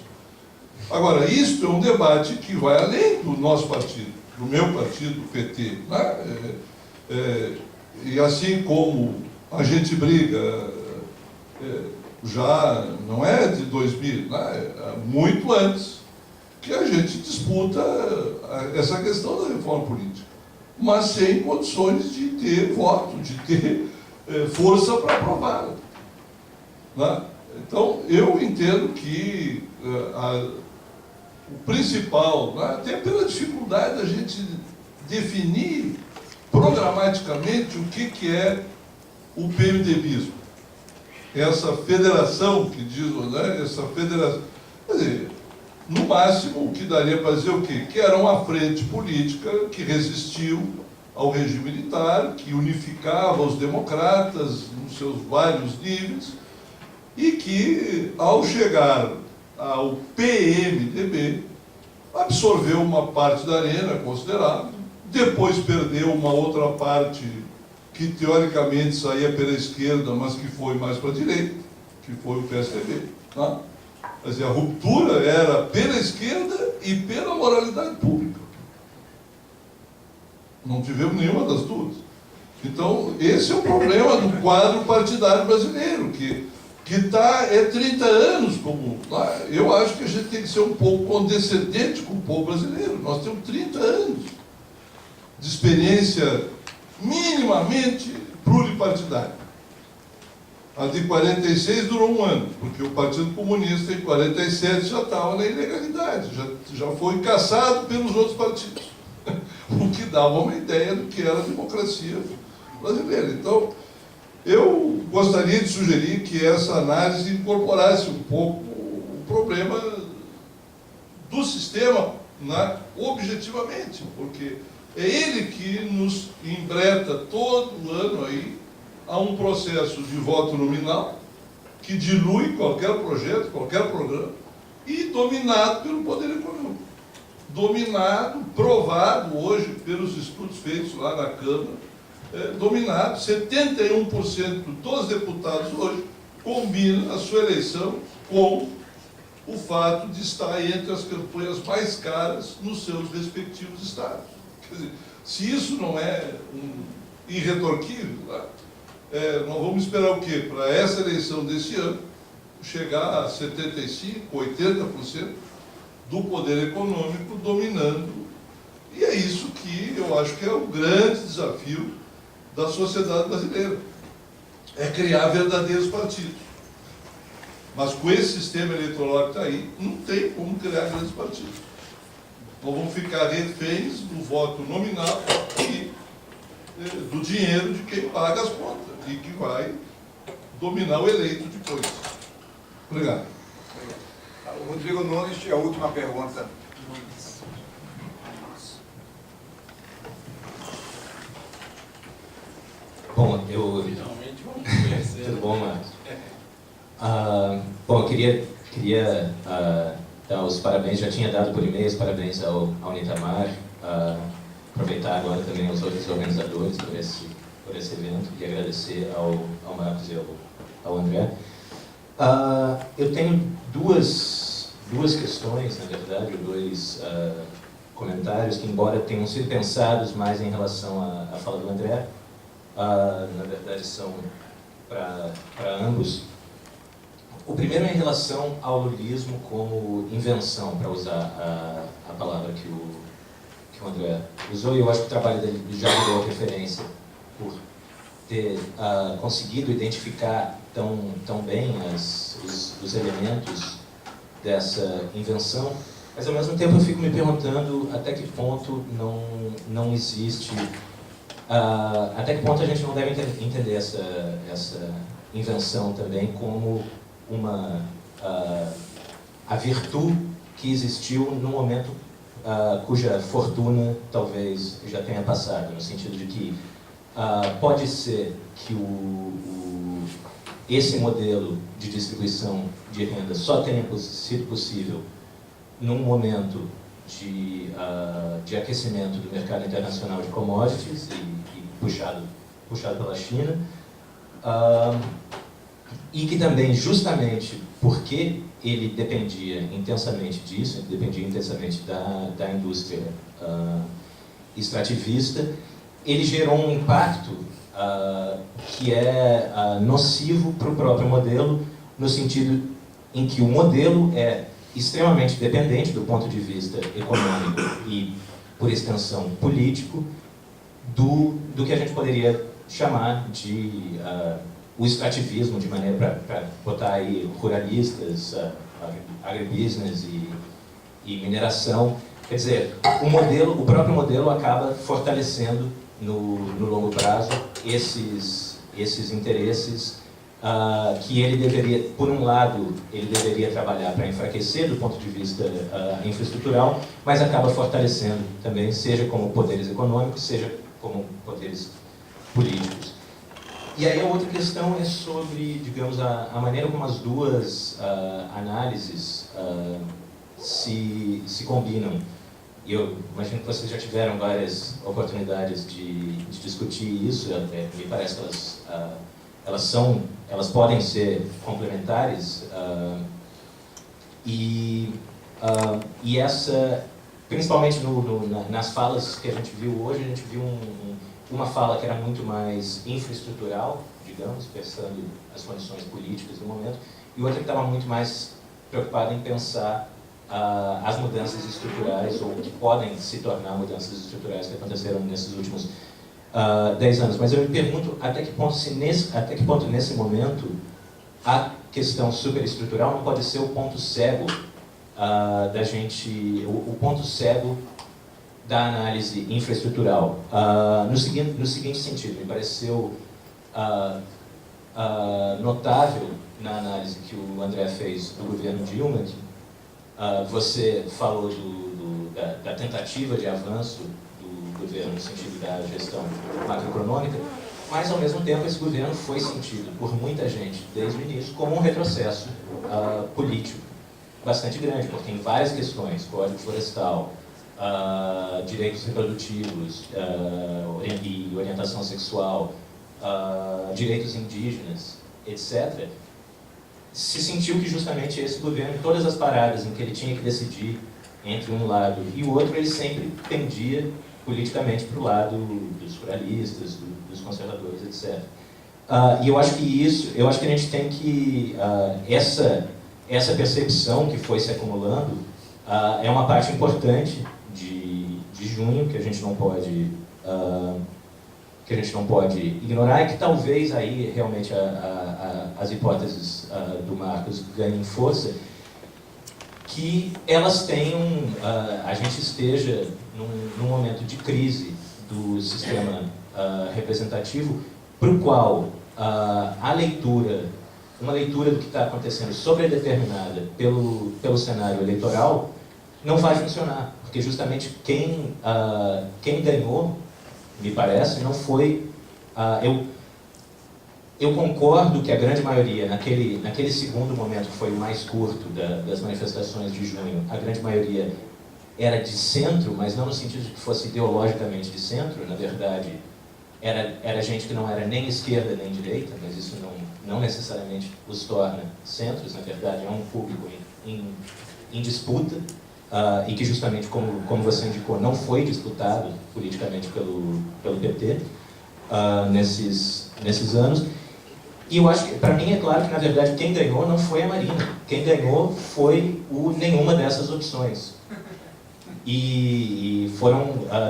Agora, isso é um debate que vai além do nosso partido, do meu partido, o PT. Né? E assim como a gente briga, já não é de 2000, né? Muito antes, que a gente disputa essa questão da reforma política, mas sem condições de ter voto, de ter força para aprová-la. Né? Então, eu entendo que o principal, né, até pela dificuldade da gente definir programaticamente o que é o PMDBismo. Essa federação que diz, né, essa federação. Quer dizer, no máximo, o que daria para dizer o quê? Que era uma frente política que resistiu ao regime militar, que unificava os democratas nos seus vários níveis, e que, ao chegar ao PMDB, absorveu uma parte da arena considerável, depois perdeu uma outra parte que teoricamente saía pela esquerda, mas que foi mais para a direita, que foi o PSDB. Tá? Quer dizer, a ruptura era pela esquerda e pela moralidade pública. Não tivemos nenhuma das duas. Então, esse é o problema do quadro partidário brasileiro, que está 30 anos como... Eu acho que a gente tem que ser um pouco condescendente com o povo brasileiro. Nós temos 30 anos de experiência minimamente pluripartidária. A de 46 durou 1 ano, porque o Partido Comunista em 47 já estava na ilegalidade, já foi caçado pelos outros partidos, o que dava uma ideia do que era a democracia brasileira. Então, eu gostaria de sugerir que essa análise incorporasse um pouco o problema do sistema, né, objetivamente, porque é ele que nos embreta todo ano aí a um processo de voto nominal que dilui qualquer projeto, qualquer programa, e dominado pelo poder econômico. Dominado, provado hoje pelos estudos feitos lá na Câmara, dominado, 71% dos deputados hoje combinam a sua eleição com o fato de estar entre as campanhas mais caras nos seus respectivos estados. Quer dizer, se isso não é irretorquível, né? Nós vamos esperar o quê? Para essa eleição desse ano, chegar a 75%, 80% do poder econômico dominando. E é isso que eu acho que é o grande desafio da sociedade brasileira. É criar verdadeiros partidos. Mas com esse sistema eleitoral que está aí, não tem como criar grandes partidos. Nós vamos ficar reféns do voto nominal e do dinheiro de quem paga as contas e que vai dominar o eleito depois. Obrigado. O Rodrigo Nunes, a última pergunta. Bom, finalmente vamos conhecer. Tudo bom, Marcos? Bom, eu queria dar os parabéns, já tinha dado por e-mail os parabéns ao Unitamar, aproveitar agora também aos outros organizadores por esse evento e agradecer ao Marcos e ao André. Eu tenho duas questões, na verdade, ou dois comentários que, embora tenham sido pensados mais em relação à fala do André, na verdade são para ambos. O primeiro é em relação ao lulismo como invenção, para usar a palavra que o André usou, e eu acho que o trabalho dele já me deu a preferência por ter conseguido identificar tão bem os elementos dessa invenção, mas ao mesmo tempo eu fico me perguntando até que ponto não existe, até que ponto a gente não deve entender essa invenção também como a virtude que existiu no momento cuja fortuna talvez já tenha passado, no sentido de que pode ser que esse modelo de distribuição de renda só tenha sido possível num momento de aquecimento do mercado internacional de commodities e puxado pela China, e que também, justamente porque ele dependia intensamente disso, ele dependia intensamente da indústria extrativista, ele gerou um impacto que é nocivo para o próprio modelo, no sentido em que o modelo é extremamente dependente do ponto de vista econômico e, por extensão, político, do que a gente poderia chamar de o extrativismo, de maneira para botar aí ruralistas, agribusiness e mineração. Quer dizer, o próprio modelo acaba fortalecendo no longo prazo esses interesses que ele deveria, por um lado, ele deveria trabalhar para enfraquecer do ponto de vista infraestrutural, mas acaba fortalecendo também, seja como poderes econômicos, seja como poderes políticos. E aí a outra questão é sobre, digamos, a maneira como as duas análises se combinam. E eu imagino que vocês já tiveram várias oportunidades de discutir isso. Me parece que elas podem ser complementares. E essa, principalmente nas falas que a gente viu hoje, a gente viu uma fala que era muito mais infraestrutural, digamos, pensando as condições políticas do momento, e outra que estava muito mais preocupada em pensar as mudanças estruturais, ou que podem se tornar mudanças estruturais que aconteceram nesses últimos 10 anos. Mas eu me pergunto até que ponto nesse momento a questão superestrutural não pode ser o ponto cego da gente, o ponto cego da análise infraestrutural. No seguinte sentido, me pareceu notável na análise que o André fez do governo Dilma, que você falou da tentativa de avanço do governo no sentido da gestão macroeconômica, mas, ao mesmo tempo, esse governo foi sentido por muita gente, desde o início, como um retrocesso político bastante grande, porque em várias questões, Código Florestal, direitos reprodutivos e orientação sexual, direitos indígenas, etc., se sentiu que justamente esse governo, em todas as paradas em que ele tinha que decidir entre um lado e o outro, ele sempre pendia politicamente para o lado dos pluralistas, dos conservadores, etc. E eu acho que a gente tem que essa percepção que foi se acumulando é uma parte importante de junho que a gente não pode ignorar, e que talvez aí realmente as hipóteses do Marcos ganhem força, que elas tenham, a gente esteja num momento de crise do sistema representativo, para o qual uma leitura do que está acontecendo sobredeterminada pelo cenário eleitoral não vai funcionar, porque justamente quem ganhou, me parece, não foi... Eu concordo que a grande maioria, naquele segundo momento que foi o mais curto das manifestações de junho, a grande maioria era de centro, mas não no sentido de que fosse ideologicamente de centro. Na verdade, era gente que não era nem esquerda nem direita, mas isso não necessariamente os torna centros. Na verdade, é um público em disputa, e que justamente, como você indicou, não foi disputado politicamente pelo PT nesses anos. E eu acho que, para mim, é claro que, na verdade, quem ganhou não foi a Marina. Quem ganhou foi nenhuma dessas opções. E foram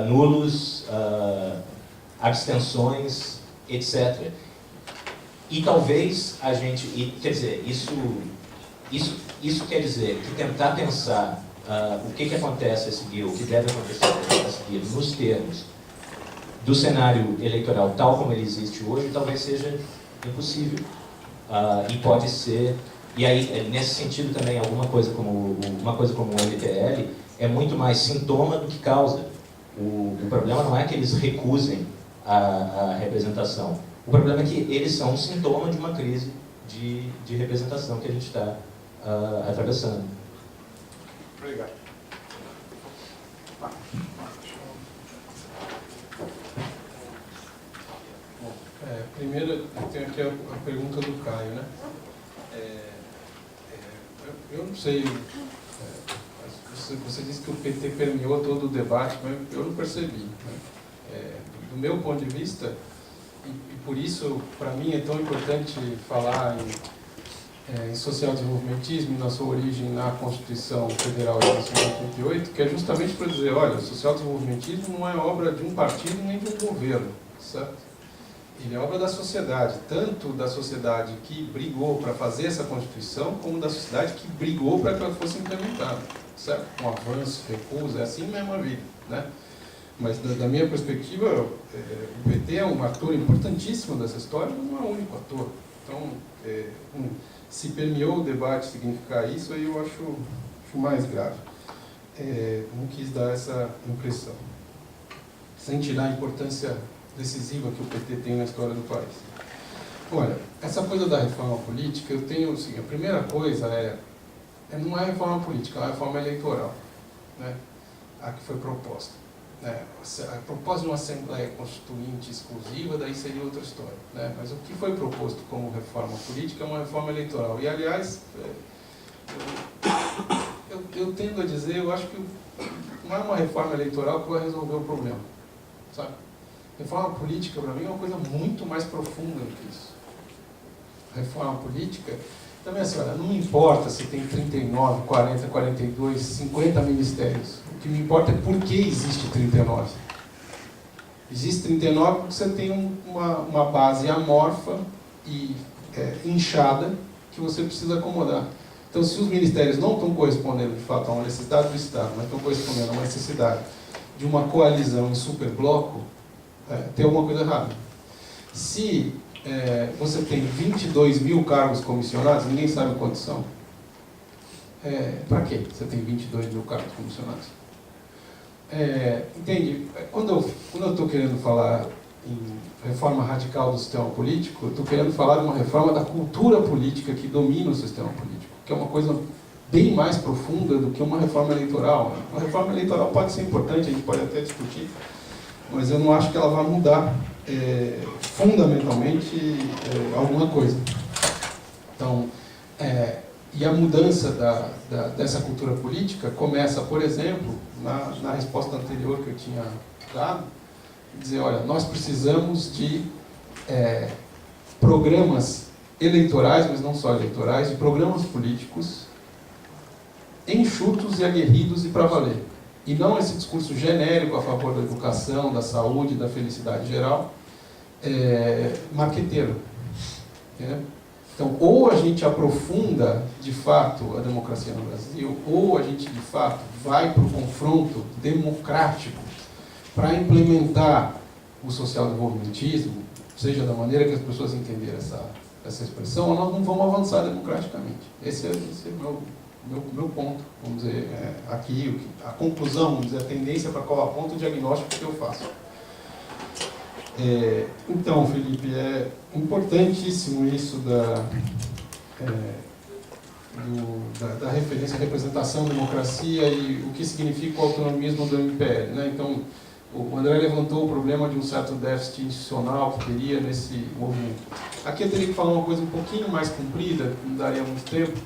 nulos, abstenções, etc. E talvez a gente... quer dizer, isso quer dizer que tentar pensar o que acontece a seguir, o que deve acontecer a seguir, nos termos do cenário eleitoral tal como ele existe hoje, talvez seja impossível. E pode ser... E aí, nesse sentido também, uma coisa como o MPL é muito mais sintoma do que causa. O problema não é que eles recusem a representação. O problema é que eles são um sintoma de uma crise de representação que a gente está atravessando. Obrigado. Primeiro, eu tenho aqui a pergunta do Caio, né? Eu não sei, você disse que o PT permeou todo o debate, mas eu não percebi, né? Do meu ponto de vista, e por isso, para mim, é tão importante falar em social-desenvolvimentismo, na sua origem na Constituição Federal de 1988, que é justamente para dizer, olha, o social-desenvolvimentismo não é obra de um partido nem de um governo, certo? Ele é obra da sociedade, tanto da sociedade que brigou para fazer essa Constituição, como da sociedade que brigou para que ela fosse implementada, certo? Com avanço, recusa, é assim mesmo a vida, né? Mas da minha perspectiva, o PT é um ator importantíssimo dessa história, mas não é o único ator. Então, se permeou o debate significar isso, aí eu acho mais grave. Não quis dar essa impressão, sem tirar a importância decisiva que o PT tem na história do país. Olha, essa coisa da reforma política, eu tenho assim, a primeira coisa não é a reforma política, é a reforma eleitoral, né? A que foi proposta. A proposta de uma Assembleia Constituinte exclusiva, daí seria outra história, né? Mas o que foi proposto como reforma política é uma reforma eleitoral. E, aliás, eu tendo a dizer, eu acho que não é uma reforma eleitoral que vai resolver o problema, sabe? Reforma política, para mim, é uma coisa muito mais profunda do que isso. Reforma política, também assim, olha, não me importa se tem 39, 40, 42, 50 ministérios. O que me importa é por que existe 39. Existe 39 porque você tem uma base amorfa e inchada que você precisa acomodar. Então, se os ministérios não estão correspondendo, de fato, a uma necessidade do Estado, mas estão correspondendo a uma necessidade de uma coalizão em superbloco, tem alguma coisa errada. Se você tem 22 mil cargos comissionados, ninguém sabe quantos são. Para quê você tem 22 mil cargos comissionados? Entende? Quando eu estou querendo falar em reforma radical do sistema político, eu estou querendo falar de uma reforma da cultura política que domina o sistema político, que é uma coisa bem mais profunda do que uma reforma eleitoral. Uma reforma eleitoral pode ser importante, a gente pode até discutir, mas eu não acho que ela vai mudar fundamentalmente alguma coisa. Então, e a mudança dessa cultura política começa, por exemplo, na resposta anterior que eu tinha dado, dizer, olha, nós precisamos de programas eleitorais, mas não só eleitorais, de programas políticos enxutos e aguerridos e para valer. E não esse discurso genérico a favor da educação, da saúde, da felicidade geral, marqueteiro. Então, ou a gente aprofunda, de fato, a democracia no Brasil, ou a gente, de fato, vai para o confronto democrático para implementar o social-desenvolvimentismo, seja da maneira que as pessoas entenderem essa expressão, ou nós não vamos avançar democraticamente. Esse é o meu ponto, vamos dizer, aqui, a conclusão, vamos dizer, a tendência para qual aponta o diagnóstico que eu faço. Então, Felipe, é importantíssimo isso da referência à representação, democracia e o que significa o autonomismo do MPL, né? Então, o André levantou o problema de um certo déficit institucional que teria nesse movimento. Aqui eu teria que falar uma coisa um pouquinho mais comprida, não daria muito tempo,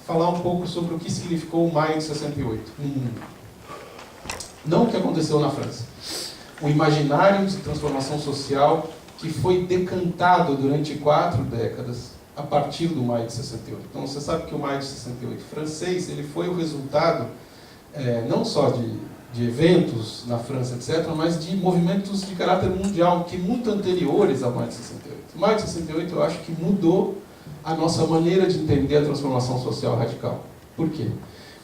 falar um pouco sobre o que significou o Maio de 68 no mundo. Não o que aconteceu na França. O imaginário de transformação social que foi decantado durante 4 décadas a partir do Maio de 68. Então, você sabe que o Maio de 68 francês, ele foi o resultado não só de eventos na França, etc., mas de movimentos de caráter mundial, que muito anteriores ao Maio de 68. O Maio de 68, eu acho que mudou a nossa maneira de entender a transformação social radical. Por quê?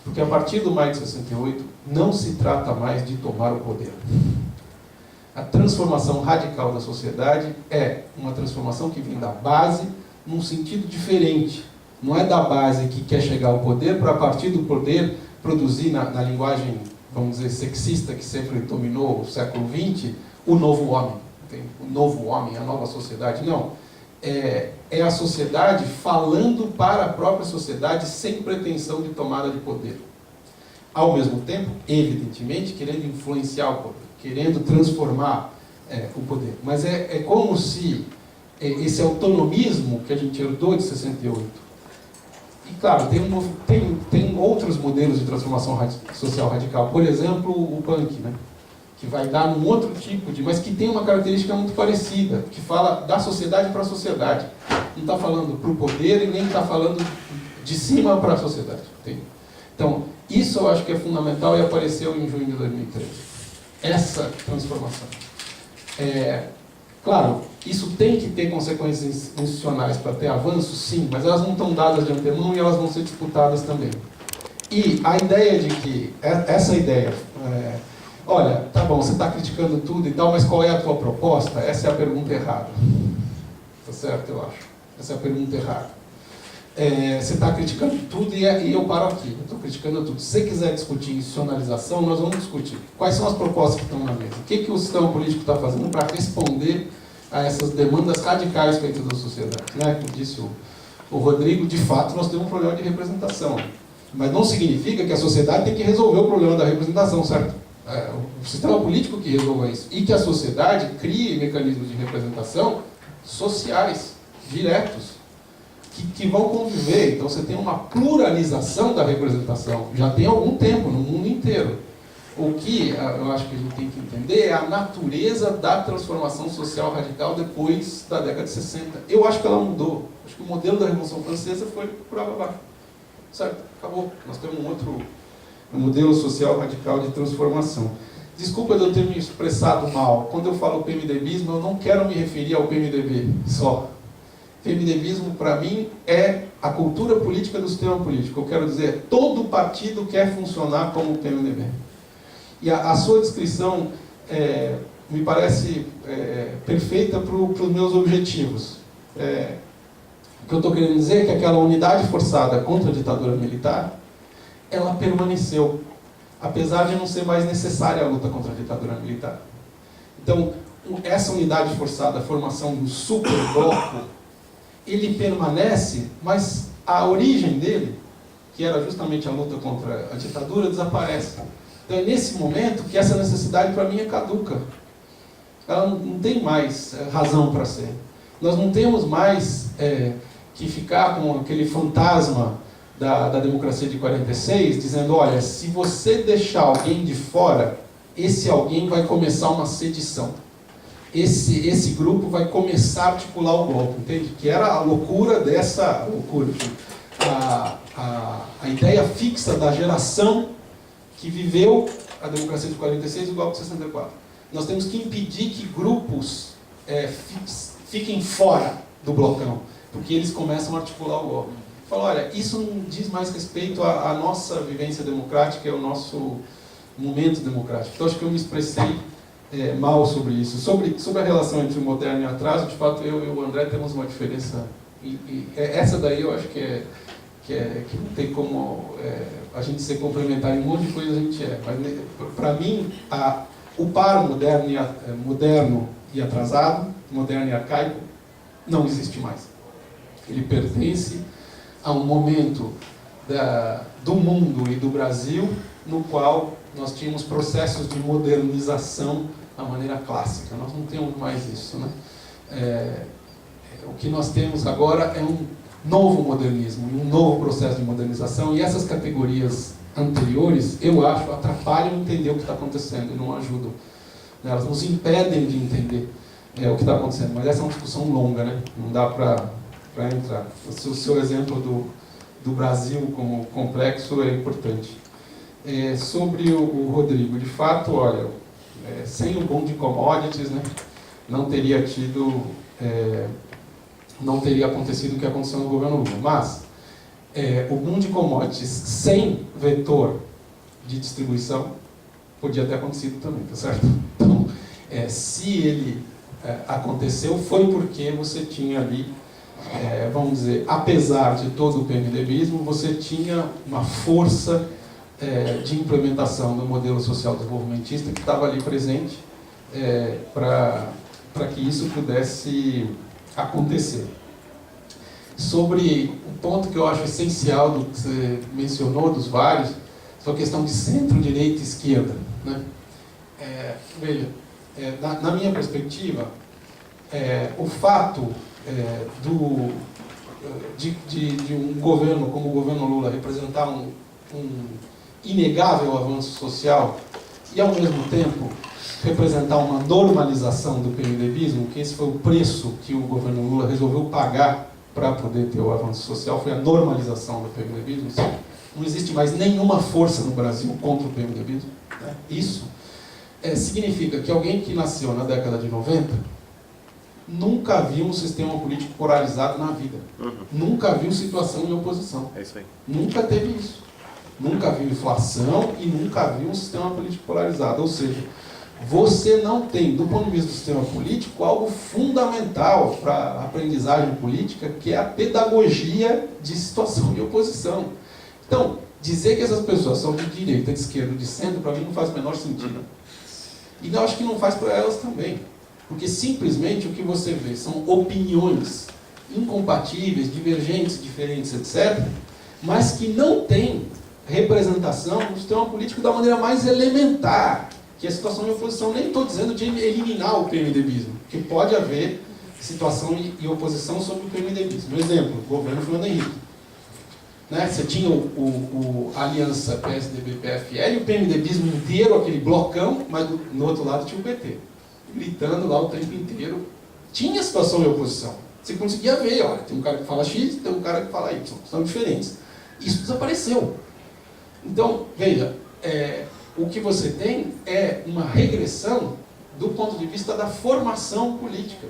Porque a partir do Maio de 68, não se trata mais de tomar o poder. A transformação radical da sociedade é uma transformação que vem da base num sentido diferente. Não é da base que quer chegar ao poder para, a partir do poder, produzir, na linguagem, vamos dizer, sexista que sempre dominou o século XX, o novo homem. O novo homem, a nova sociedade. Não. É a sociedade falando para a própria sociedade sem pretensão de tomada de poder. Ao mesmo tempo, evidentemente, querendo influenciar o poder, querendo transformar o poder. Mas é como se esse autonomismo que a gente herdou de 68, e claro, tem outros modelos de transformação social radical, por exemplo, o punk, né? Que vai dar num outro tipo mas que tem uma característica muito parecida, que fala da sociedade para a sociedade. Não está falando para o poder e nem está falando de cima para a sociedade. Entende? Então, isso eu acho que é fundamental e apareceu em junho de 2013. Essa transformação. Claro, isso tem que ter consequências institucionais para ter avanço, sim, mas elas não estão dadas de antemão e elas vão ser disputadas também. E a ideia de que, essa ideia, olha, tá bom, você está criticando tudo e tal, mas qual é a tua proposta? Essa é a pergunta errada. Tá certo, eu acho. Essa é a pergunta errada. Você está criticando tudo e eu paro aqui. Eu estou criticando tudo. Se você quiser discutir institucionalização, nós vamos discutir. Quais são as propostas que estão na mesa? O que o sistema político está fazendo para responder a essas demandas radicais feitas da sociedade? Né? Como disse o Rodrigo, de fato, nós temos um problema de representação. Mas não significa que a sociedade tem que resolver o problema da representação, certo? O sistema político que resolva isso. E que a sociedade crie mecanismos de representação sociais, diretos, que vão conviver. Então você tem uma pluralização da representação, já tem algum tempo, no mundo inteiro. O que eu acho que a gente tem que entender é a natureza da transformação social radical depois da década de 60. Eu acho que ela mudou. Acho que o modelo da Revolução Francesa foi por água abaixo. Certo? Acabou. Nós temos um outro modelo social radical de transformação. desculpa eu ter me expressado mal. Quando eu falo PMDBismo, eu não quero me referir ao PMDB só. PMDBismo, para mim, é a cultura política do sistema político. Eu quero dizer, todo partido quer funcionar como o PMDB. E a sua descrição me parece perfeita para os meus objetivos. O que eu estou querendo dizer é que aquela unidade forçada contra a ditadura militar, ela permaneceu, apesar de não ser mais necessária a luta contra a ditadura militar. Então, essa unidade forçada, a formação do superbloco, ele permanece, mas a origem dele, que era justamente a luta contra a ditadura, desaparece. Então é nesse momento que essa necessidade para mim é caduca. Ela não tem mais razão para ser. Nós não temos mais que ficar com aquele fantasma da democracia de 46, dizendo, olha, se você deixar alguém de fora, esse alguém vai começar uma sedição. Esse grupo vai começar a articular o golpe, entende? Que era a loucura dessa loucura. A ideia fixa da geração que viveu a democracia de 46 e o golpe de 64. Nós temos que impedir que grupos fiquem fora do blocão, porque eles começam a articular o golpe. Fala, olha, isso não diz mais respeito à nossa vivência democrática e ao nosso momento democrático. Então, acho que eu me expressei mal sobre isso. Sobre a relação entre o moderno e o atraso, de fato, eu e o André temos uma diferença. E essa daí eu acho que não tem como a gente ser complementar em um monte de coisa a gente é. Mas, para mim, o par moderno e atrasado, moderno e arcaico, não existe mais. Ele pertence a um momento do mundo e do Brasil no qual nós tínhamos processos de modernização da maneira clássica. Nós não temos mais isso, né? O que nós temos agora é um novo modernismo, um novo processo de modernização, e essas categorias anteriores, eu acho, atrapalham entender o que está acontecendo e não ajudam. Elas nos impedem de entender o que está acontecendo, mas essa é uma discussão longa, né? Não dá para entrar. O seu exemplo do Brasil como complexo é importante. Sobre o Rodrigo, de fato, olha, sem o boom de commodities, né, não teria acontecido o que aconteceu no governo Lula. Mas o boom de commodities sem vetor de distribuição podia ter acontecido também, tá certo? Então, se ele aconteceu, foi porque você tinha ali, vamos dizer, apesar de todo o PMDBismo, você tinha uma força de implementação do modelo social desenvolvimentista que estava ali presente para que isso pudesse acontecer. Sobre um ponto que eu acho essencial do que você mencionou, dos vários, sobre a questão de centro, direita e esquerda, né? Veja, na minha perspectiva, o fato de um governo como o governo Lula representar um inegável avanço social e, ao mesmo tempo, representar uma normalização do PMDBismo, que esse foi o preço que o governo Lula resolveu pagar para poder ter o avanço social, foi a normalização do PMDBismo. Não existe mais nenhuma força no Brasil contra o PMDBismo, né? Isso significa que alguém que nasceu na década de 90 nunca viu um sistema político polarizado na vida. Nunca viu situação em oposição. É isso aí. Nunca teve isso. Nunca viu inflação e nunca viu um sistema político polarizado. Ou seja, você não tem, do ponto de vista do sistema político, algo fundamental para a aprendizagem política, que é a pedagogia de situação de oposição. Então, dizer que essas pessoas são de direita, de esquerda, de centro, para mim não faz o menor sentido. E eu acho que não faz para elas também. Porque simplesmente o que você vê são opiniões incompatíveis, divergentes, diferentes, etc., mas que não têm representação no sistema político da maneira mais elementar, que é a situação de oposição. Nem estou dizendo de eliminar o PMDBismo, porque pode haver situação e oposição sobre o PMDBismo. Um exemplo, o governo Fernando Henrique. Né? Você tinha a aliança PSDB-PFL e o PMDBismo inteiro, aquele blocão, mas no outro lado tinha o PT, gritando lá o tempo inteiro. Tinha situação de oposição. Você conseguia ver, olha, tem um cara que fala X, tem um cara que fala Y, são diferentes. Isso desapareceu. Então, veja, o que você tem é uma regressão do ponto de vista da formação política,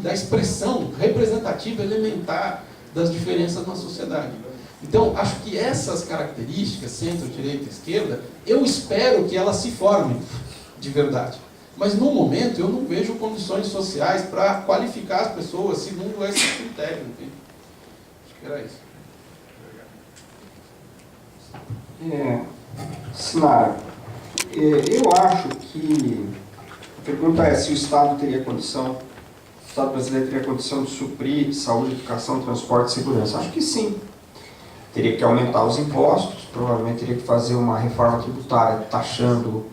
da expressão representativa elementar das diferenças na sociedade. Então, acho que essas características, centro, direita e esquerda, eu espero que elas se formem de verdade. Mas, no momento, eu não vejo condições sociais para qualificar as pessoas segundo esse critério. Acho que era isso. Sinara, eu acho que a pergunta é se o Estado teria condição, o Estado brasileiro teria condição de suprir saúde, educação, transporte e segurança. Acho que sim. Teria que aumentar os impostos, provavelmente teria que fazer uma reforma tributária taxando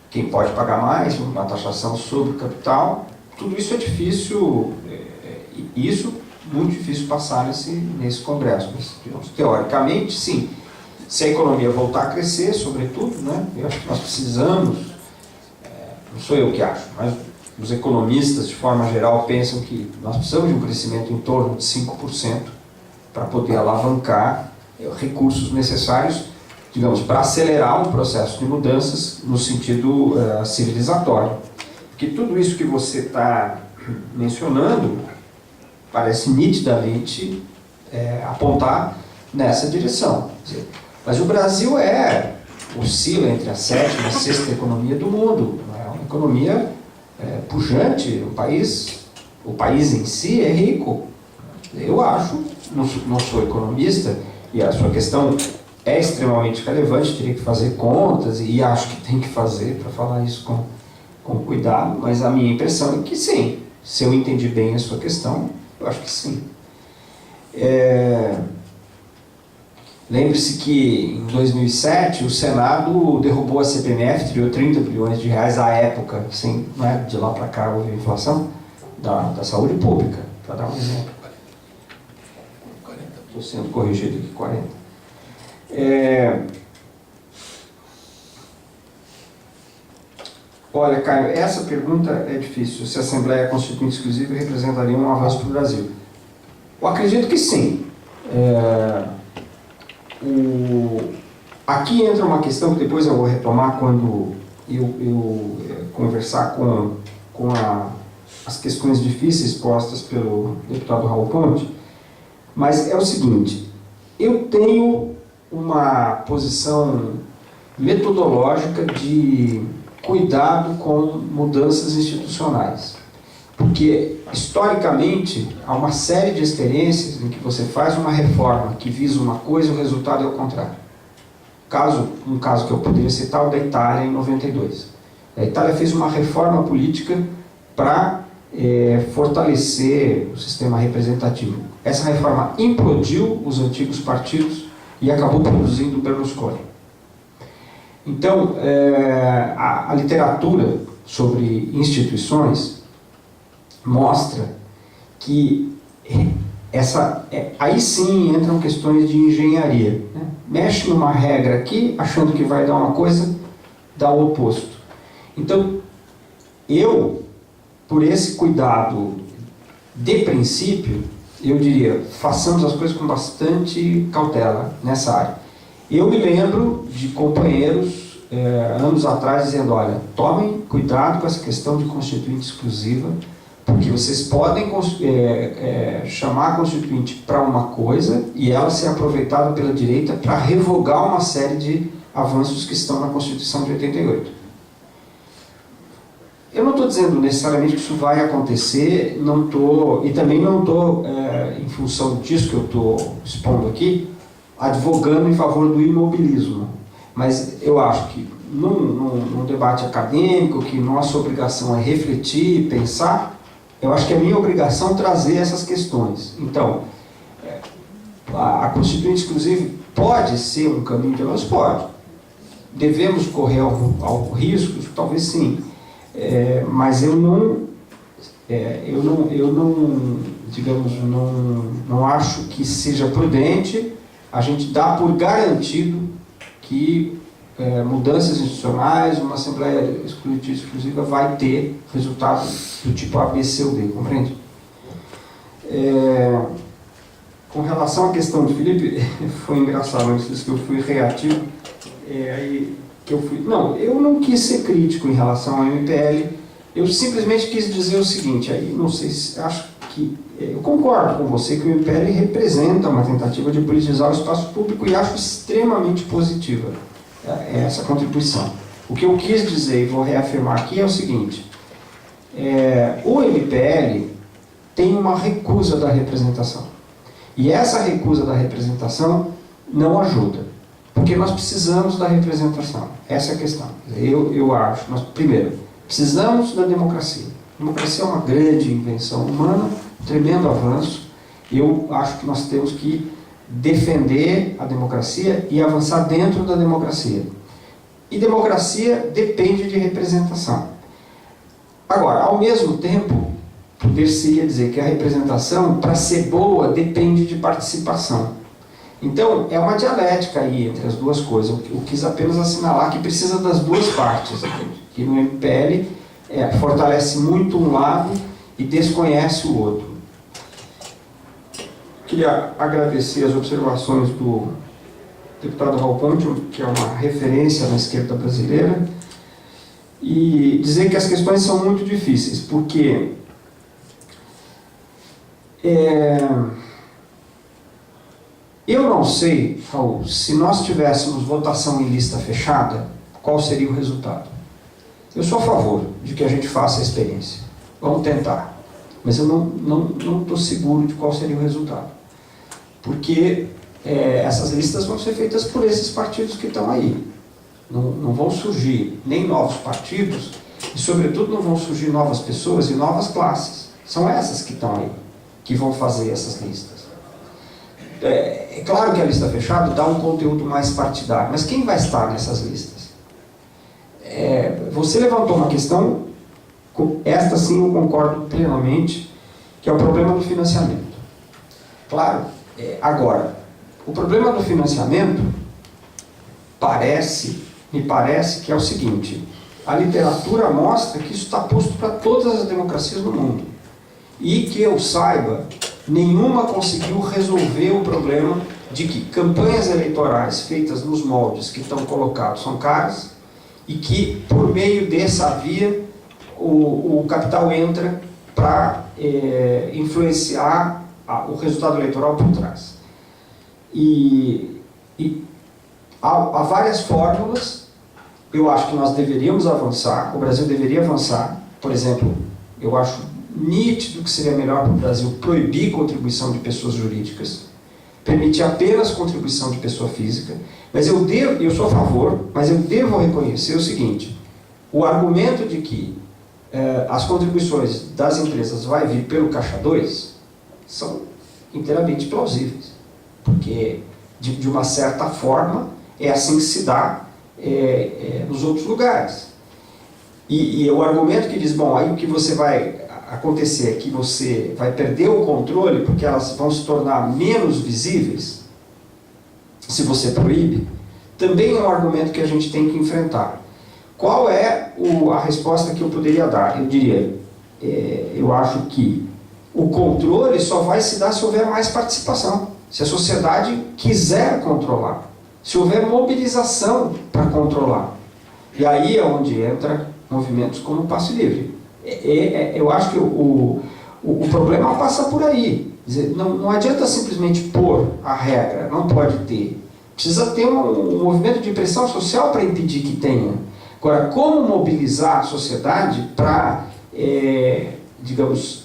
quem pode pagar mais, uma taxação sobre o capital. Tudo isso é difícil, isso muito difícil passar nesse Congresso. Mas, digamos, teoricamente, sim. Se a economia voltar a crescer, sobretudo, né, eu acho que nós precisamos, não sou eu que acho, mas os economistas, de forma geral, pensam que nós precisamos de um crescimento em torno de 5% para poder alavancar recursos necessários, digamos, para acelerar um processo de mudanças no sentido civilizatório. Porque tudo isso que você está mencionando parece nitidamente apontar nessa direção. Mas o Brasil oscila entre a 7ª e a 6ª economia do mundo. É uma economia pujante, o país em si é rico. Eu acho, não sou economista, e a sua questão é extremamente relevante, teria que fazer contas, e acho que tem que fazer, para falar isso com cuidado, mas a minha impressão é que sim, se eu entendi bem a sua questão, eu acho que sim. Lembre-se que em 2007 o Senado derrubou a CPMF, tirou 30 bilhões de reais à época, sem, de lá para cá houve inflação, da saúde pública, para dar um exemplo. Estou sendo corrigido aqui, 40. Olha, Caio, essa pergunta é difícil. Se a Assembleia Constituinte Exclusiva representaria um avanço para o Brasil? Eu acredito que sim. Aqui entra uma questão que depois eu vou retomar quando eu conversar com as questões difíceis postas pelo deputado Raul Ponte. Mas é o seguinte, eu tenho uma posição metodológica de cuidado com mudanças institucionais. Porque, historicamente, há uma série de experiências em que você faz uma reforma que visa uma coisa e o resultado é o contrário. Um caso que eu poderia citar é o da Itália, em 92. A Itália fez uma reforma política para fortalecer o sistema representativo. Essa reforma implodiu os antigos partidos e acabou produzindo Berlusconi. Então, a literatura sobre instituições mostra que aí sim entram questões de engenharia. Né? Mexe numa regra aqui, achando que vai dar uma coisa, dá o oposto. Então, por esse cuidado de princípio, eu diria, façamos as coisas com bastante cautela nessa área. Eu me lembro de companheiros, anos atrás, dizendo, olha, tomem cuidado com essa questão de constituinte exclusiva, porque vocês podem chamar a constituinte para uma coisa e ela ser aproveitada pela direita para revogar uma série de avanços que estão na Constituição de 88. Eu não estou dizendo necessariamente que isso vai acontecer, e também não estou, em função disso que eu estou expondo aqui, advogando em favor do imobilismo. Mas eu acho que num debate acadêmico, que nossa obrigação é refletir, pensar, eu acho que é minha obrigação trazer essas questões. Então, a Constituinte Exclusiva pode ser um caminho de nós? Pode. Devemos correr algum risco? Talvez sim. Mas eu não, digamos, não acho que seja prudente a gente dar por garantido que mudanças institucionais, uma Assembleia Exclusiva vai ter resultados do tipo A, B, C ou D, compreende? Com relação à questão do Felipe, foi engraçado, antes disso que eu fui reativo, aí que eu fui... Não, eu não quis ser crítico em relação ao MPL, eu simplesmente quis dizer o seguinte, aí não sei se... acho que... eu concordo com você que o MPL representa uma tentativa de politizar o espaço público e acho extremamente positiva essa contribuição. O que eu quis dizer e vou reafirmar aqui é o seguinte, o MPL tem uma recusa da representação. E essa recusa da representação não ajuda, porque nós precisamos da representação. Essa é a questão. Eu acho, primeiro, precisamos da democracia. A democracia é uma grande invenção humana, um tremendo avanço. Eu acho que nós temos que defender a democracia e avançar dentro da democracia. E democracia depende de representação. Agora, ao mesmo tempo, poder-se dizer que a representação, para ser boa, depende de participação. Então, é uma dialética aí entre as duas coisas. Eu quis apenas assinalar que precisa das duas partes. Que no MPL fortalece muito um lado e desconhece o outro. Queria agradecer as observações do deputado Raul Ponte, que é uma referência na esquerda brasileira, e dizer que as questões são muito difíceis, porque eu não sei, Raul, se nós tivéssemos votação em lista fechada, qual seria o resultado. Eu sou a favor de que a gente faça a experiência. Vamos tentar. Mas eu não estou seguro de qual seria o resultado. Porque essas listas vão ser feitas por esses partidos que estão aí. Não vão surgir nem novos partidos e, sobretudo, não vão surgir novas pessoas e novas classes. São essas que estão aí, que vão fazer essas listas. É claro que a lista fechada dá um conteúdo mais partidário, mas quem vai estar nessas listas? Você levantou uma questão, esta sim eu concordo plenamente, que é o problema do financiamento. Claro, agora, o problema do financiamento me parece que é o seguinte, a literatura mostra que isso está posto para todas as democracias do mundo. E que eu saiba, nenhuma conseguiu resolver o problema de que campanhas eleitorais feitas nos moldes que estão colocados são caras e que, por meio dessa via, o capital entra para influenciar o resultado eleitoral por trás. E há várias fórmulas, eu acho que nós deveríamos avançar, o Brasil deveria avançar. Por exemplo, eu acho nítido que seria melhor para o Brasil proibir contribuição de pessoas jurídicas, permitir apenas contribuição de pessoa física, mas eu sou a favor, mas eu devo reconhecer o seguinte, o argumento de que as contribuições das empresas vai vir pelo Caixa 2 são inteiramente plausíveis, porque de uma certa forma é assim que se dá nos outros lugares. E o argumento que diz, bom, aí o que você vai acontecer é que você vai perder o controle porque elas vão se tornar menos visíveis se você proíbe, também é um argumento que a gente tem que enfrentar. Qual é a resposta que eu poderia dar? Eu diria, eu acho que o controle só vai se dar se houver mais participação, se a sociedade quiser controlar, se houver mobilização para controlar. E aí é onde entra movimentos como o Passe Livre. Eu acho que o problema passa por aí. Quer dizer, não adianta simplesmente pôr a regra, não pode ter. Precisa ter um movimento de pressão social para impedir que tenha. Agora, como mobilizar a sociedade para, digamos,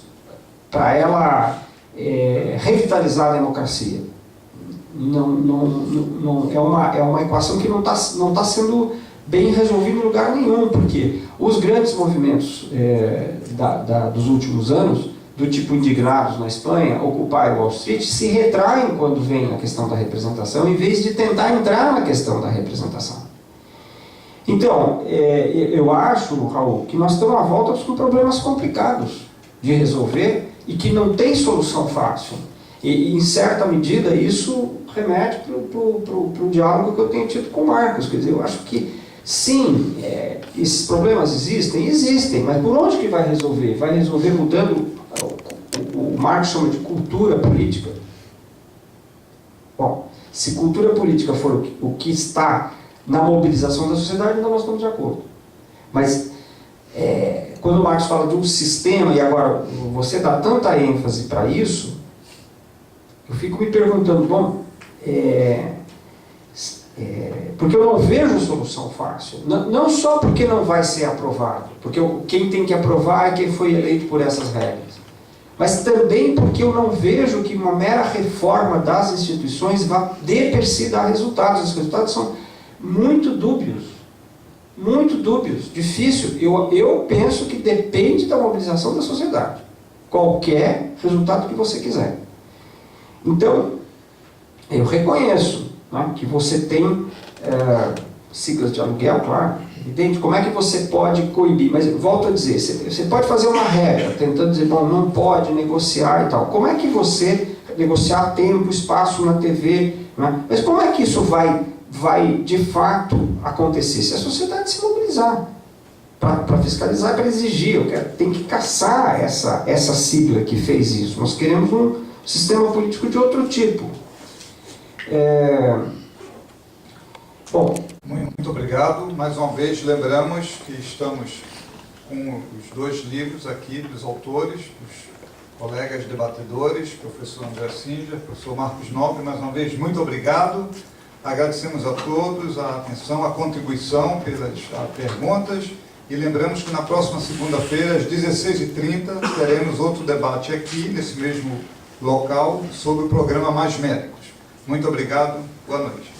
para ela revitalizar a democracia? É uma equação que não tá sendo bem resolvida em lugar nenhum, porque os grandes movimentos dos últimos anos, do tipo Indignados na Espanha, Occupy Wall Street, se retraem quando vem a questão da representação, em vez de tentar entrar na questão da representação. Então, eu acho, Raul, que nós estamos à volta com problemas complicados de resolver e que não tem solução fácil. E em certa medida, isso remete para o diálogo que eu tenho tido com o Marcos. Quer dizer, eu acho que, sim, esses problemas existem, mas por onde que vai resolver? Vai resolver mudando, o Marx chama de cultura política. Bom, se cultura política for o que está na mobilização da sociedade, então nós estamos de acordo. Mas, quando o Marx fala de um sistema, e agora você dá tanta ênfase para isso, eu fico me perguntando, bom, porque eu não vejo solução fácil. Não só porque não vai ser aprovado, porque quem tem que aprovar é quem foi eleito por essas regras, mas também porque eu não vejo que uma mera reforma das instituições vá de per si dar resultados. Os resultados são muito dúbios, difícil. Eu penso que depende da mobilização da sociedade, qualquer resultado que você quiser. Então, eu reconheço, né, que você tem siglas de aluguel, claro, evidente. Como é que você pode coibir? Mas volto a dizer, você pode fazer uma regra, tentando dizer, bom, não pode negociar e tal. Como é que você negociar tempo, espaço na TV, né? Mas como é que isso vai de fato acontecer? Se a sociedade se mobilizar para fiscalizar, para exigir, tem que caçar essa sigla que fez isso. Nós queremos um sistema político de outro tipo. Bom, muito obrigado. Mais uma vez, lembramos que estamos com os 2 livros aqui dos autores, dos colegas debatedores, professor André Singer, professor Marcos Nobre. Mais uma vez, muito obrigado. Agradecemos a todos a atenção, a contribuição pelas perguntas. E lembramos que na próxima segunda-feira, às 16h30, teremos outro debate aqui, nesse mesmo local, sobre o programa Mais Médicos. Muito obrigado. Boa noite.